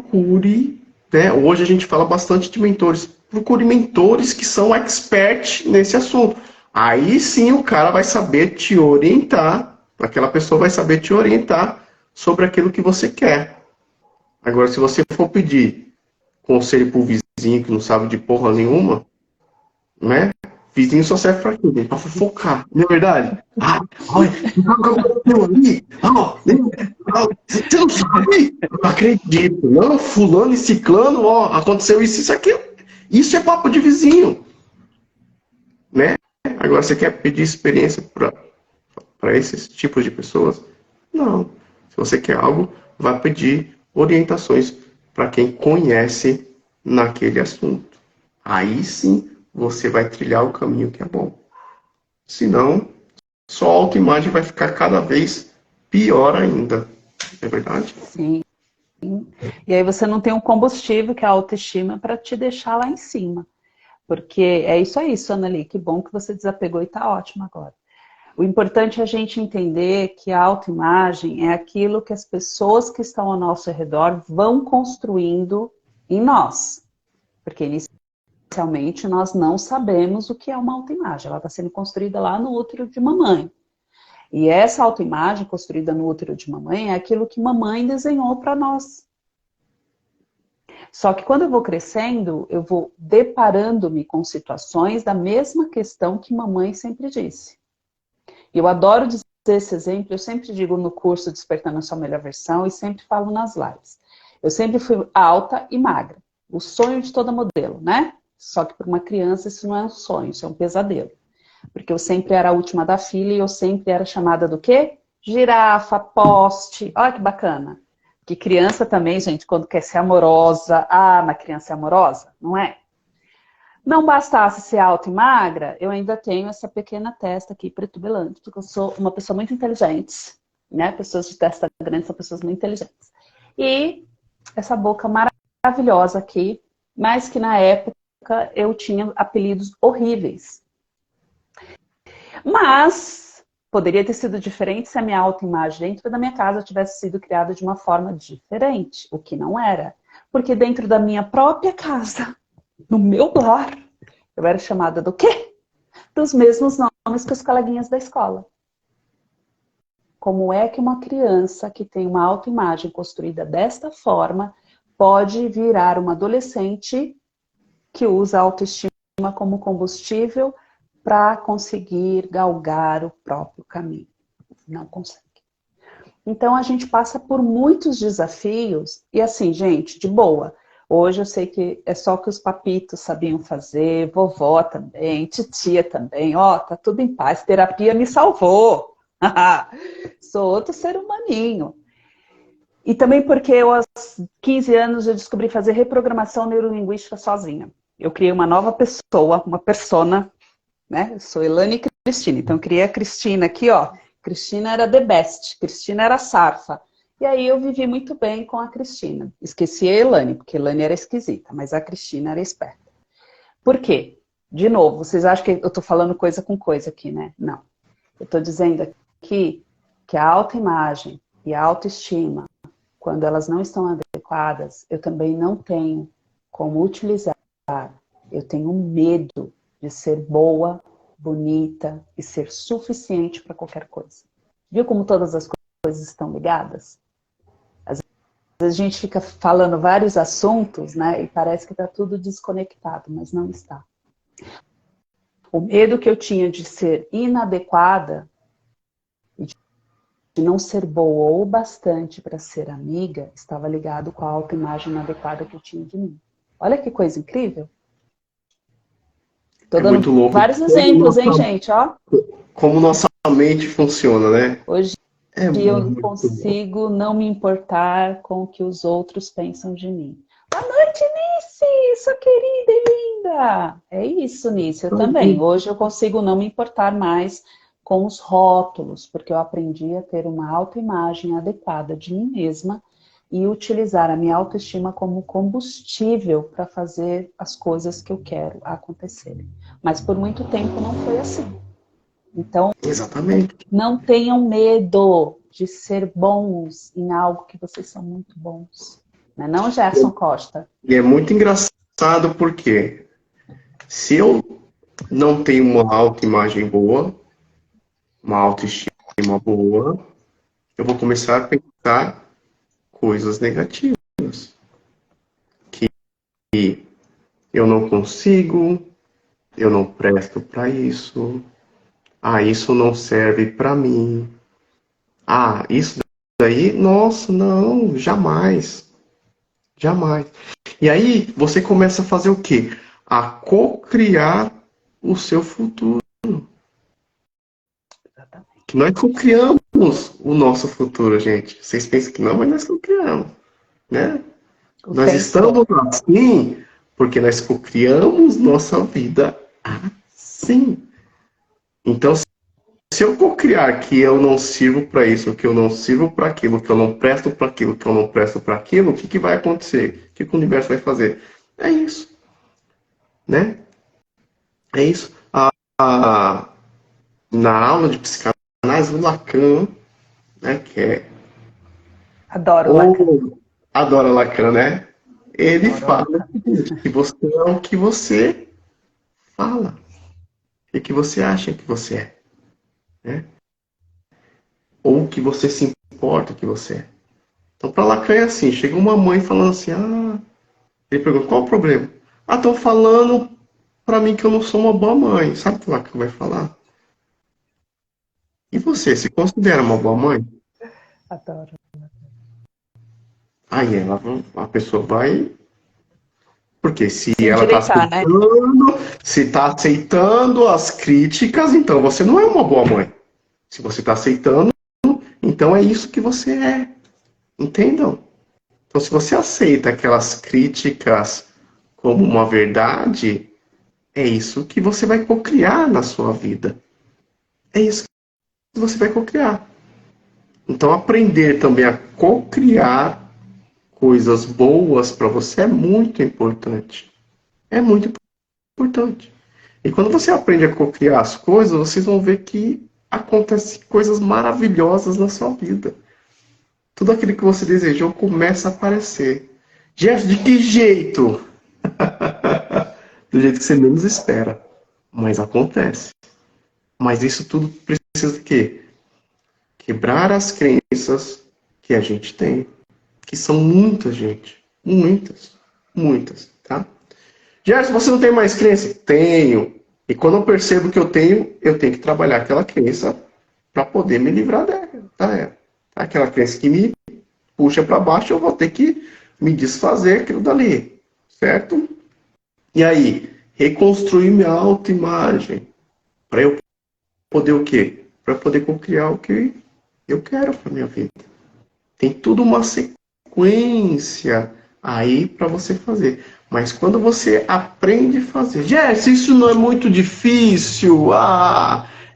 procure, né? Hoje a gente fala bastante de mentores. Procure mentores que são expert nesse assunto. Aí sim o cara vai saber te orientar, aquela pessoa vai saber te orientar sobre aquilo que você quer. Agora, se você for pedir conselho pro vizinho que não sabe de porra nenhuma, né? Vizinho só serve pra quê? Pra fofocar, não é verdade? Ah, olha, ali. Você não sabe? Eu não acredito. Não, fulano e ciclano, ó, aconteceu isso aqui. Isso é papo de vizinho, né? Agora, você quer pedir experiência para esses tipos de pessoas? Não. Se você quer algo, vá pedir orientações para quem conhece naquele assunto. Aí sim você vai trilhar o caminho que é bom. Senão, sua autoimagem vai ficar cada vez pior ainda. É verdade? Sim. E aí você não tem um combustível, que é a autoestima, para te deixar lá em cima. Porque é isso aí, Suanali, que bom que você desapegou e tá ótimo agora. O importante é a gente entender que a autoimagem é aquilo que as pessoas que estão ao nosso redor vão construindo em nós. Porque inicialmente nós não sabemos o que é uma autoimagem. Ela está sendo construída lá no útero de mamãe. E essa autoimagem construída no útero de mamãe é aquilo que mamãe desenhou para nós. Só que quando eu vou crescendo, eu vou deparando-me com situações da mesma questão que mamãe sempre disse. E eu adoro dizer esse exemplo, eu sempre digo no curso Despertando a Sua Melhor Versão e sempre falo nas lives. Eu sempre fui alta e magra. O sonho de toda modelo, né? Só que para uma criança isso não é um sonho, isso é um pesadelo. Porque eu sempre era a última da fila e eu sempre era chamada do quê? Girafa, poste. Olha que bacana. Que criança também, gente, quando quer ser amorosa, mas criança é amorosa, não é? Não bastasse ser alta e magra, eu ainda tenho essa pequena testa aqui protuberante, porque eu sou uma pessoa muito inteligente, né? Pessoas de testa grande são pessoas muito inteligentes. E essa boca maravilhosa aqui, mas que na época eu tinha apelidos horríveis. Mas poderia ter sido diferente se a minha autoimagem dentro da minha casa tivesse sido criada de uma forma diferente, o que não era. Porque dentro da minha própria casa, no meu lar, eu era chamada do quê? Dos mesmos nomes que os coleguinhas da escola. Como é que uma criança que tem uma autoimagem construída desta forma pode virar uma adolescente que usa a autoestima como combustível para conseguir galgar o próprio caminho? Não consegue. Então a gente passa por muitos desafios e assim, gente, de boa. Hoje eu sei que é só o que os papitos sabiam fazer, vovó também, titia também, ó, tá tudo em paz, terapia me salvou. Sou outro ser humaninho. E também porque eu, aos 15 anos, eu descobri fazer reprogramação neurolinguística sozinha. Eu criei uma nova pessoa, uma persona, né? Eu sou Elane Cristina, então eu criei a Cristina aqui, ó. Cristina era the best, Cristina era sarfa. E aí eu vivi muito bem com a Cristina. Esqueci a Elane, porque a Elane era esquisita, mas a Cristina era esperta. Por quê? De novo, vocês acham que eu tô falando coisa com coisa aqui, né? Não. Eu tô dizendo aqui que a autoimagem e a autoestima, quando elas não estão adequadas, eu também não tenho como utilizar. Eu tenho medo de ser boa, bonita e ser suficiente para qualquer coisa. Viu como todas as coisas estão ligadas? Às vezes a gente fica falando vários assuntos, né? E parece que está tudo desconectado, mas não está. O medo que eu tinha de ser inadequada e de não ser boa o bastante para ser amiga estava ligado com a autoimagem inadequada que eu tinha de mim. Olha que coisa incrível. Tô dando muito louco vários exemplos, hein, gente? Ó. como nossa mente funciona, né? Hoje É eu muito bom. consigo não me importar com o que os outros pensam de mim. Boa noite, Nice, sua querida e linda. É isso, Nice, eu também. Hoje eu consigo não me importar mais com os rótulos, porque eu aprendi a ter uma autoimagem adequada de mim mesma e utilizar a minha autoestima como combustível para fazer as coisas que eu quero acontecerem. Mas por muito tempo não foi assim. Então, Exatamente. não tenham medo de ser bons em algo que vocês são muito bons. Não é não, Gerson Costa? E é muito engraçado porque se eu não tenho uma autoimagem boa, uma autoestima boa, eu vou começar a pensar coisas negativas. Que eu não consigo, eu não presto para isso, isso não serve para mim. Isso daí, nossa, não, jamais, jamais. E aí você começa a fazer o quê? A co-criar o seu futuro. Que nós co-criamos o nosso futuro, gente. Vocês pensam que não, mas nós co-criamos, né? Nós estamos assim porque nós co-criamos nossa vida assim. Então, se eu co-criar que eu não sirvo para isso, que eu não sirvo para aquilo, que eu não presto para aquilo, que eu não presto para aquilo, o que vai acontecer? O que o universo vai fazer? É isso, né? É isso. Na aula de psicanálise, o Lacan, né, que é Adoro Lacan. Adora Lacan, né? Ele fala que você é o que você fala e que você acha que você é, né? Ou que você se importa que você é. Então, para Lacan é assim: chega uma mãe falando assim, ele pergunta, qual o problema? Estão falando para mim que eu não sou uma boa mãe. Sabe o que Lacan vai falar? E você, se considera uma boa mãe? Adoro. Aí a pessoa vai. Porque se Se ela está endireitar, né? aceitando, se está aceitando as críticas, então você não é uma boa mãe. Se você está aceitando, então é isso que você é. Entendam? Então, se você aceita aquelas críticas como uma verdade, é isso que você vai cocriar na sua vida. É isso que você vai cocriar. Então, aprender também a cocriar coisas boas para você é muito importante. É muito importante. E quando você aprende a cocriar as coisas, vocês vão ver que acontecem coisas maravilhosas na sua vida. Tudo aquilo que você desejou começa a aparecer. Jeff, de que jeito? Do jeito que você menos espera. Mas acontece. Mas isso tudo precisa de quê? Quebrar as crenças que a gente tem. Que são muitas, gente. Muitas. Muitas, tá? Gerson, você não tem mais crença? Tenho. E quando eu percebo que eu tenho que trabalhar aquela crença para poder me livrar dela. Tá? Aquela crença que me puxa para baixo, eu vou ter que me desfazer aquilo dali. Certo? E aí, reconstruir minha autoimagem. Para eu poder o quê? Para poder criar o que eu quero para minha vida. Tem tudo uma sequência aí para você fazer. Mas quando você aprende a fazer, Jess, isso não é muito difícil.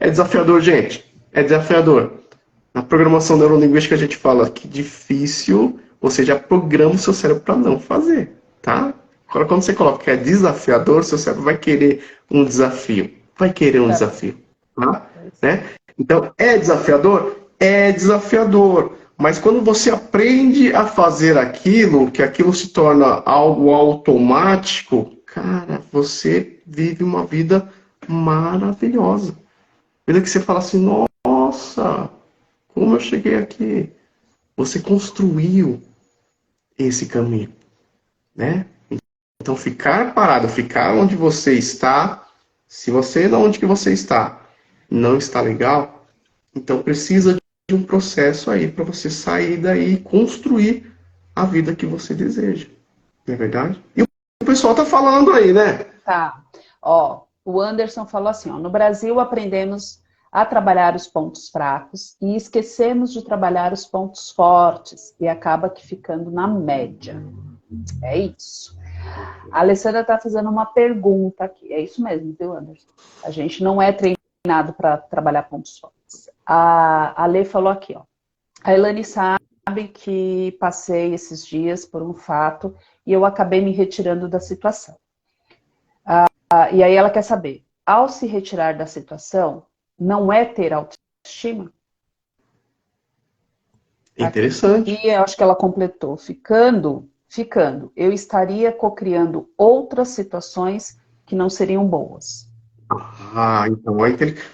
É desafiador, gente. É desafiador. Na programação neurolinguística a gente fala que difícil, você já programa o seu cérebro para não fazer, tá? Agora quando você coloca que é desafiador, seu cérebro vai querer um desafio. Vai querer um desafio, tá? Né? Então, é desafiador? É desafiador. Mas quando você aprende a fazer aquilo, que aquilo se torna algo automático, cara, você vive uma vida maravilhosa. Vida que você fala assim, nossa, como eu cheguei aqui? Você construiu esse caminho, né? Então, ficar parado, ficar onde você está, se você não onde que você está não está legal, então precisa de um processo aí para você sair daí e construir a vida que você deseja. Não é verdade? E o pessoal tá falando aí, né? Tá. Ó, o Anderson falou assim, ó, no Brasil aprendemos a trabalhar os pontos fracos e esquecemos de trabalhar os pontos fortes e acaba que ficando na média. É isso. A Alessandra está fazendo uma pergunta aqui. É isso mesmo, viu, Anderson? A gente não é treinado para trabalhar pontos fortes. A Lê falou aqui, ó. A Elane sabe que passei esses dias por um fato e eu acabei me retirando da situação. E aí ela quer saber, ao se retirar da situação, não é ter autoestima? Interessante. E eu acho que ela completou, ficando ficando, eu estaria cocriando outras situações que não seriam boas. Ah, então,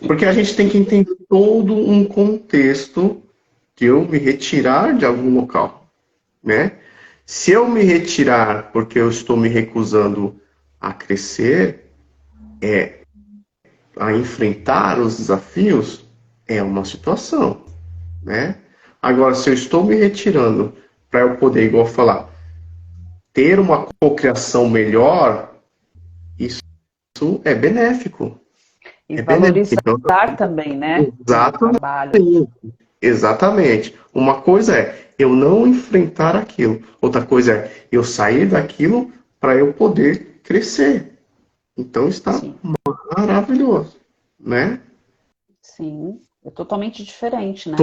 porque a gente tem que entender todo um contexto de eu me retirar de algum local, né? Se eu me retirar porque eu estou me recusando a crescer, a enfrentar os desafios, é uma situação, né? Agora, se eu estou me retirando para eu poder, igual falar, ter uma cocriação melhor, isso é benéfico. E É benéfico. Então, valorizar também, né, o meu exatamente. trabalho. Exatamente. Uma coisa é eu não enfrentar aquilo. Outra coisa é eu sair daquilo para eu poder crescer. Então está Sim, maravilhoso, né? sim, é totalmente diferente, né?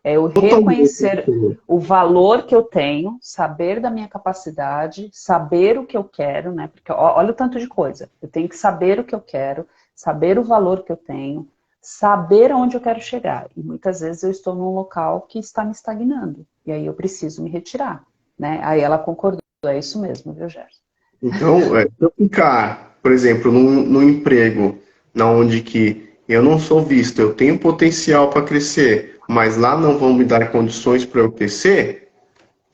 É eu Totalmente. reconhecer o valor que eu tenho, saber da minha capacidade, saber o que eu quero, né? Porque olha o tanto de coisa. Eu tenho que saber o que eu quero, saber o valor que eu tenho, saber aonde eu quero chegar. E muitas vezes eu estou num local que está me estagnando. E aí eu preciso me retirar, né? Aí ela concordou, é isso mesmo, viu, Gerson? Então, se eu ficar, por exemplo, num emprego na onde que eu não sou visto, eu tenho potencial para crescer, mas lá não vão me dar condições para eu crescer, o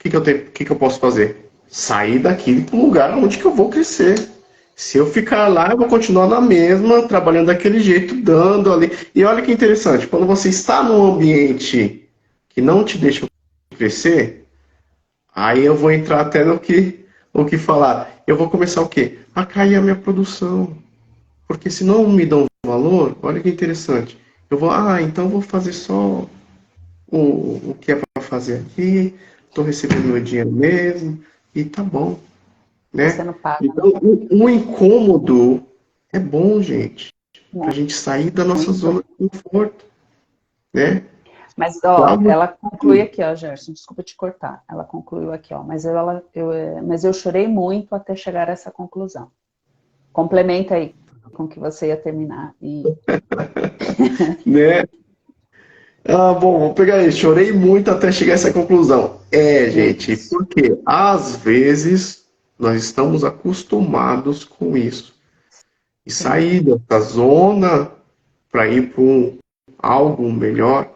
que que eu posso fazer? Sair daqui para um lugar onde que eu vou crescer. Se eu ficar lá, eu vou continuar na mesma, trabalhando daquele jeito, dando ali. E olha que interessante, quando você está num ambiente que não te deixa crescer, aí eu vou entrar até o que falar. Eu vou começar o quê? A cair a minha produção. Porque se não me dão valor, olha que interessante. Eu vou, então eu vou fazer só o que é para fazer aqui, estou recebendo meu dinheiro mesmo, e tá bom, Você né? não paga, Então, né? o incômodo é bom, gente, para a gente sair da nossa Muito. zona de conforto, né? Mas, Dá ó, muito- ela conclui aqui, ó, Gerson, desculpa te cortar. Ela concluiu aqui, ó, mas eu chorei muito até chegar a essa conclusão. Complementa aí com que você ia terminar. E Né? Bom, vou pegar aí. Chorei muito até chegar a essa conclusão. Gente, isso, porque às vezes nós estamos acostumados com isso. E sim, sair dessa zona para ir para algo melhor.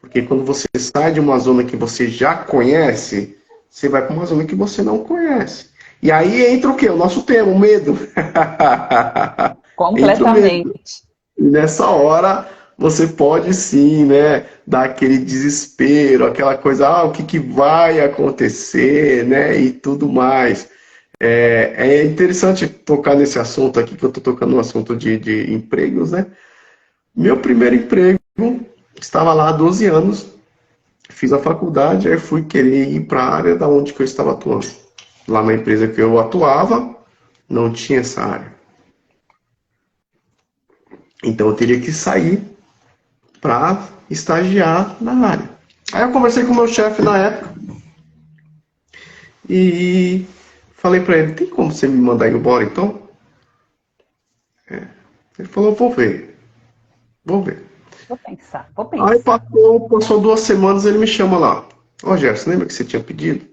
Porque quando você sai de uma zona que você já conhece, você vai para uma zona que você não conhece. E aí entra o quê? O nosso tema, o medo. Entra o medo. completamente. E nessa hora você pode sim, né, dar aquele desespero, aquela coisa, o que que vai acontecer, né, e tudo mais. É interessante tocar nesse assunto aqui, que eu estou tocando no assunto de empregos, né? Meu primeiro emprego, estava lá há 12 anos, fiz a faculdade, aí fui querer ir para a área da onde que eu estava atuando. Lá na empresa que eu atuava, não tinha essa área. Então eu teria que sair para estagiar na área. Aí eu conversei com o meu chefe na época e falei para ele, tem como você me mandar embora então? Ele falou, vou ver, vou ver. Vou pensar, vou Aí pensar. passou 2 semanas, ele me chama lá. Gerson, lembra que você tinha pedido?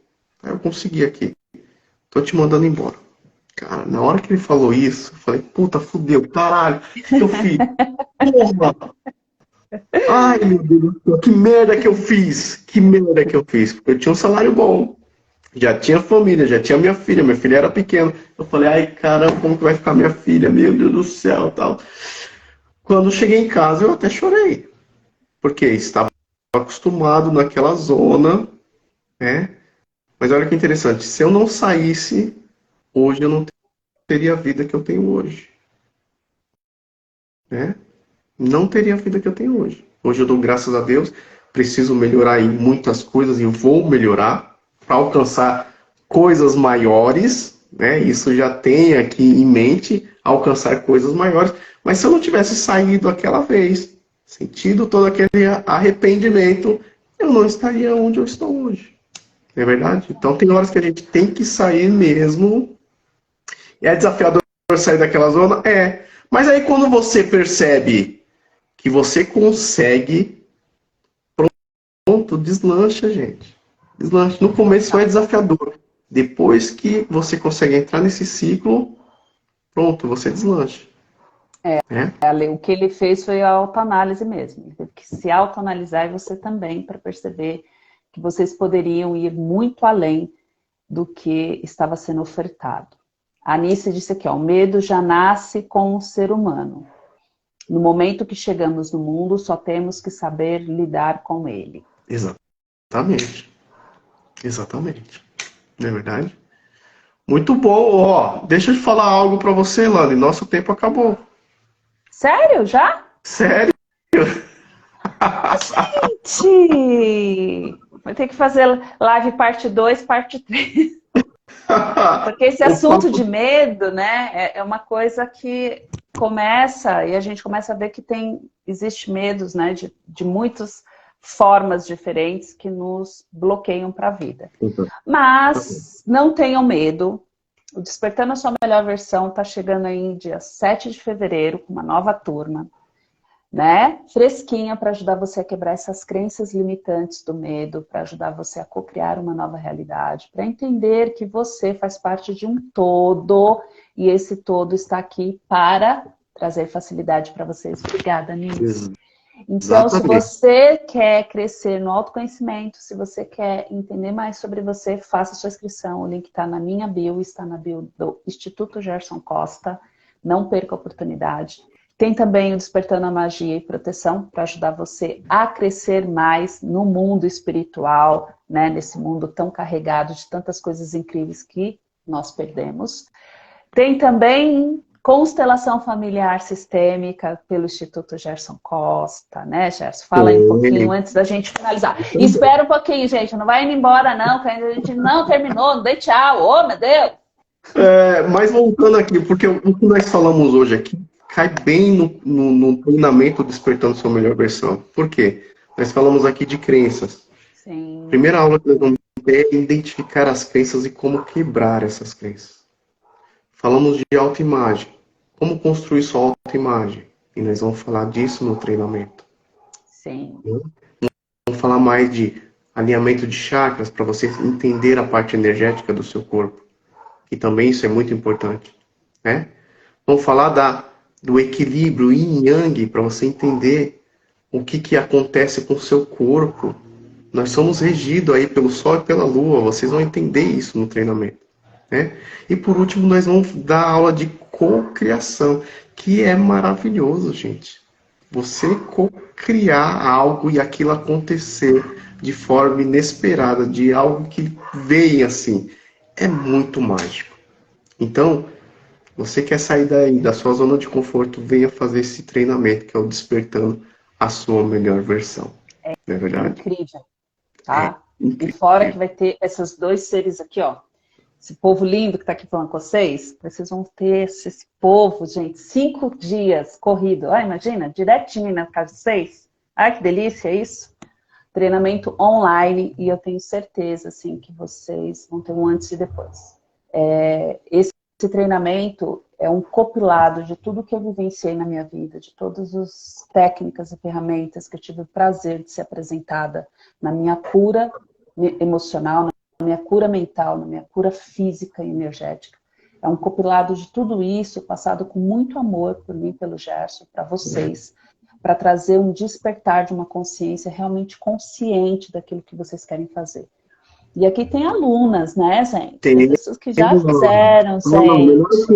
Aí eu consegui aqui. Tô te mandando embora. Cara, na hora que ele falou isso, eu falei, puta, fudeu, caralho, o que eu fiz? Porra! Ai, meu Deus do céu, que merda que eu fiz! Que merda que eu fiz! Porque eu tinha um salário bom. Já tinha família, já tinha minha filha era pequena. Eu falei, ai caramba, como que vai ficar minha filha? Meu Deus do céu, tal. Quando cheguei em casa, eu até chorei, porque estava acostumado naquela zona, né? Mas olha que interessante, se eu não saísse, hoje eu não teria a vida que eu tenho hoje, né? Não teria a vida que eu tenho hoje. Hoje eu dou graças a Deus, preciso melhorar em muitas coisas e vou melhorar para alcançar coisas maiores, né? Isso já tem aqui em mente, alcançar coisas maiores. Mas se eu não tivesse saído aquela vez, sentido todo aquele arrependimento, eu não estaria onde eu estou hoje. Não é verdade? Então tem horas que a gente tem que sair mesmo. É desafiador sair daquela zona? É. Mas aí quando você percebe que você consegue, pronto, deslancha, gente. Deslancha. No começo é desafiador. Depois que você consegue entrar nesse ciclo, pronto, você deslancha. Né? O que ele fez foi a autoanálise mesmo. Ele teve que se autoanalisar e você também, para perceber que vocês poderiam ir muito além do que estava sendo ofertado. A Anice disse aqui, ó, o medo já nasce com o ser humano. No momento que chegamos no mundo, só temos que saber lidar com ele. Exatamente. Exatamente. Não é verdade? Muito bom. Ó, deixa eu falar algo para você, Lani. Nosso tempo acabou. Sério, já? Sério? Gente! Vai ter que fazer live parte 2, parte 3. Porque esse O assunto papo de medo, né, é uma coisa que começa, e a gente começa a ver que existe medos, né, de muitas formas diferentes que nos bloqueiam para a vida. Mas não tenham medo. O Despertando a Sua Melhor Versão está chegando aí dia 7 de fevereiro, com uma nova turma, né? Fresquinha para ajudar você a quebrar essas crenças limitantes do medo, para ajudar você a co-criar uma nova realidade, para entender que você faz parte de um todo e esse todo está aqui para trazer facilidade para vocês. Obrigada, Nils. Então, se Exatamente. você quer crescer no autoconhecimento, se você quer entender mais sobre você, faça sua inscrição. O link está na minha bio, está na bio do Instituto Gerson Costa. Não perca a oportunidade. Tem também o Despertando a Magia e Proteção, para ajudar você a crescer mais no mundo espiritual, né? Nesse mundo tão carregado de tantas coisas incríveis que nós perdemos. Tem também Constelação Familiar Sistêmica pelo Instituto Gerson Costa, né, Gerson? Fala aí um pouquinho antes da gente finalizar. Espera um pouquinho, gente, não vai indo embora não, que ainda a gente não terminou, não dê tchau, oh meu Deus! Mas voltando aqui, porque o que nós falamos hoje aqui cai bem no treinamento Despertando Sua Melhor Versão. Por quê? Nós falamos aqui de crenças. Sim. Primeira aula que nós vamos ter é identificar as crenças e como quebrar essas crenças. Falamos de autoimagem. Como construir sua autoimagem. E nós vamos falar disso no treinamento. Sim. Vamos falar mais de alinhamento de chakras para você entender a parte energética do seu corpo. E também isso é muito importante. Né? Vamos falar do equilíbrio yin yang para você entender o que acontece com o seu corpo. Nós somos regidos aí pelo Sol e pela Lua. Vocês vão entender isso no treinamento. Né? E por último, nós vamos dar aula de cocriação, que é maravilhoso, gente. Você cocriar algo e aquilo acontecer de forma inesperada, de algo que vem assim, é muito mágico. Então, você quer sair daí, da sua zona de conforto, venha fazer esse treinamento, que é o Despertando a Sua Melhor Versão. Não é verdade? Incrível, tá? Incrível. E fora que vai ter esses dois seres aqui, ó. Esse povo lindo que tá aqui falando com vocês, vão ter esse povo, gente, 5 dias corrido. Ah, imagina, direitinho na casa de vocês. Ai, que delícia isso. Treinamento online e eu tenho certeza, assim, que vocês vão ter um antes e depois. Esse treinamento é um compilado de tudo que eu vivenciei na minha vida, de todas as técnicas e ferramentas que eu tive o prazer de ser apresentada na minha cura emocional, na minha cura mental, na minha cura física e energética. É um compilado de tudo isso, passado com muito amor por mim, pelo Gerson, para vocês, para trazer um despertar de uma consciência realmente consciente daquilo que vocês querem fazer. E aqui tem alunas, né, gente? Tem pessoas que já fizeram, gente.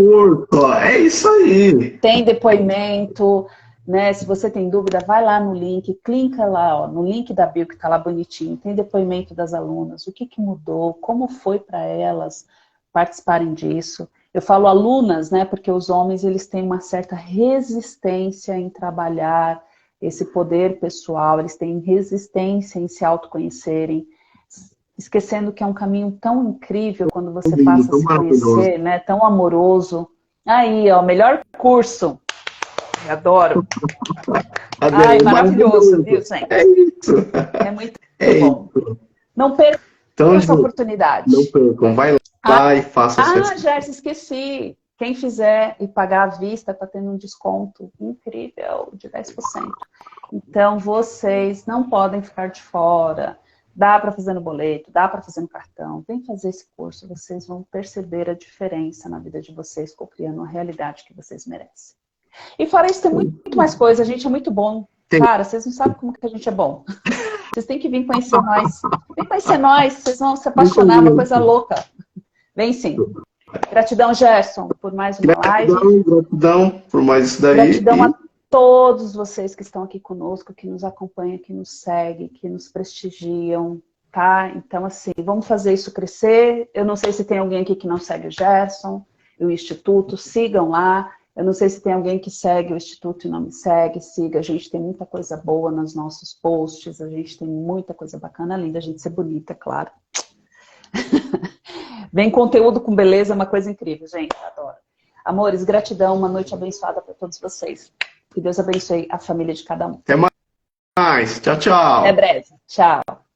É isso aí. Tem depoimento, né? Se você tem dúvida, vai lá no link, clica lá, ó, no link da bio que tá lá bonitinho. Tem depoimento das alunas, o que mudou, como foi para elas participarem disso. Eu falo alunas, né? Porque os homens, eles têm uma certa resistência em trabalhar esse poder pessoal, eles têm resistência em se autoconhecerem, esquecendo que é um caminho tão incrível quando você passa a se conhecer, né? Tão amoroso. Aí, ó, melhor curso. Eu adoro. Ai, maravilhoso, viu, gente? É isso. É muito bom. Isso. Não perca essa oportunidade. Não percam. Vai lá e faça essa inscrição. Gerson, esqueci. Quem fizer e pagar à vista está tendo um desconto incrível de 10%. Então, vocês não podem ficar de fora. Dá para fazer no boleto, dá para fazer no cartão. Vem fazer esse curso, vocês vão perceber a diferença na vida de vocês, criando a realidade que vocês merecem. E fora isso, tem muito mais coisa. A gente é muito bom. Cara, vocês não sabem como que a gente é bom. Vocês têm que vir conhecer nós. Vem conhecer nós, vocês vão se apaixonar, uma coisa louca. Vem sim. Gratidão, Gerson, por mais uma live. Gratidão por mais isso daí. Gratidão a todos vocês que estão aqui conosco, que nos acompanham, que nos seguem, que nos prestigiam, tá? Então, assim, vamos fazer isso crescer. Eu não sei se tem alguém aqui que não segue o Gerson e o Instituto, sigam lá. Eu não sei se tem alguém que segue o Instituto e não me segue, siga. A gente tem muita coisa boa nos nossos posts, a gente tem muita coisa bacana, além da gente ser bonita, claro. Vem conteúdo com beleza, é uma coisa incrível, gente, adoro. Amores, gratidão, uma noite abençoada para todos vocês. Que Deus abençoe a família de cada um. Até mais. Tchau, tchau. Até breve. Tchau.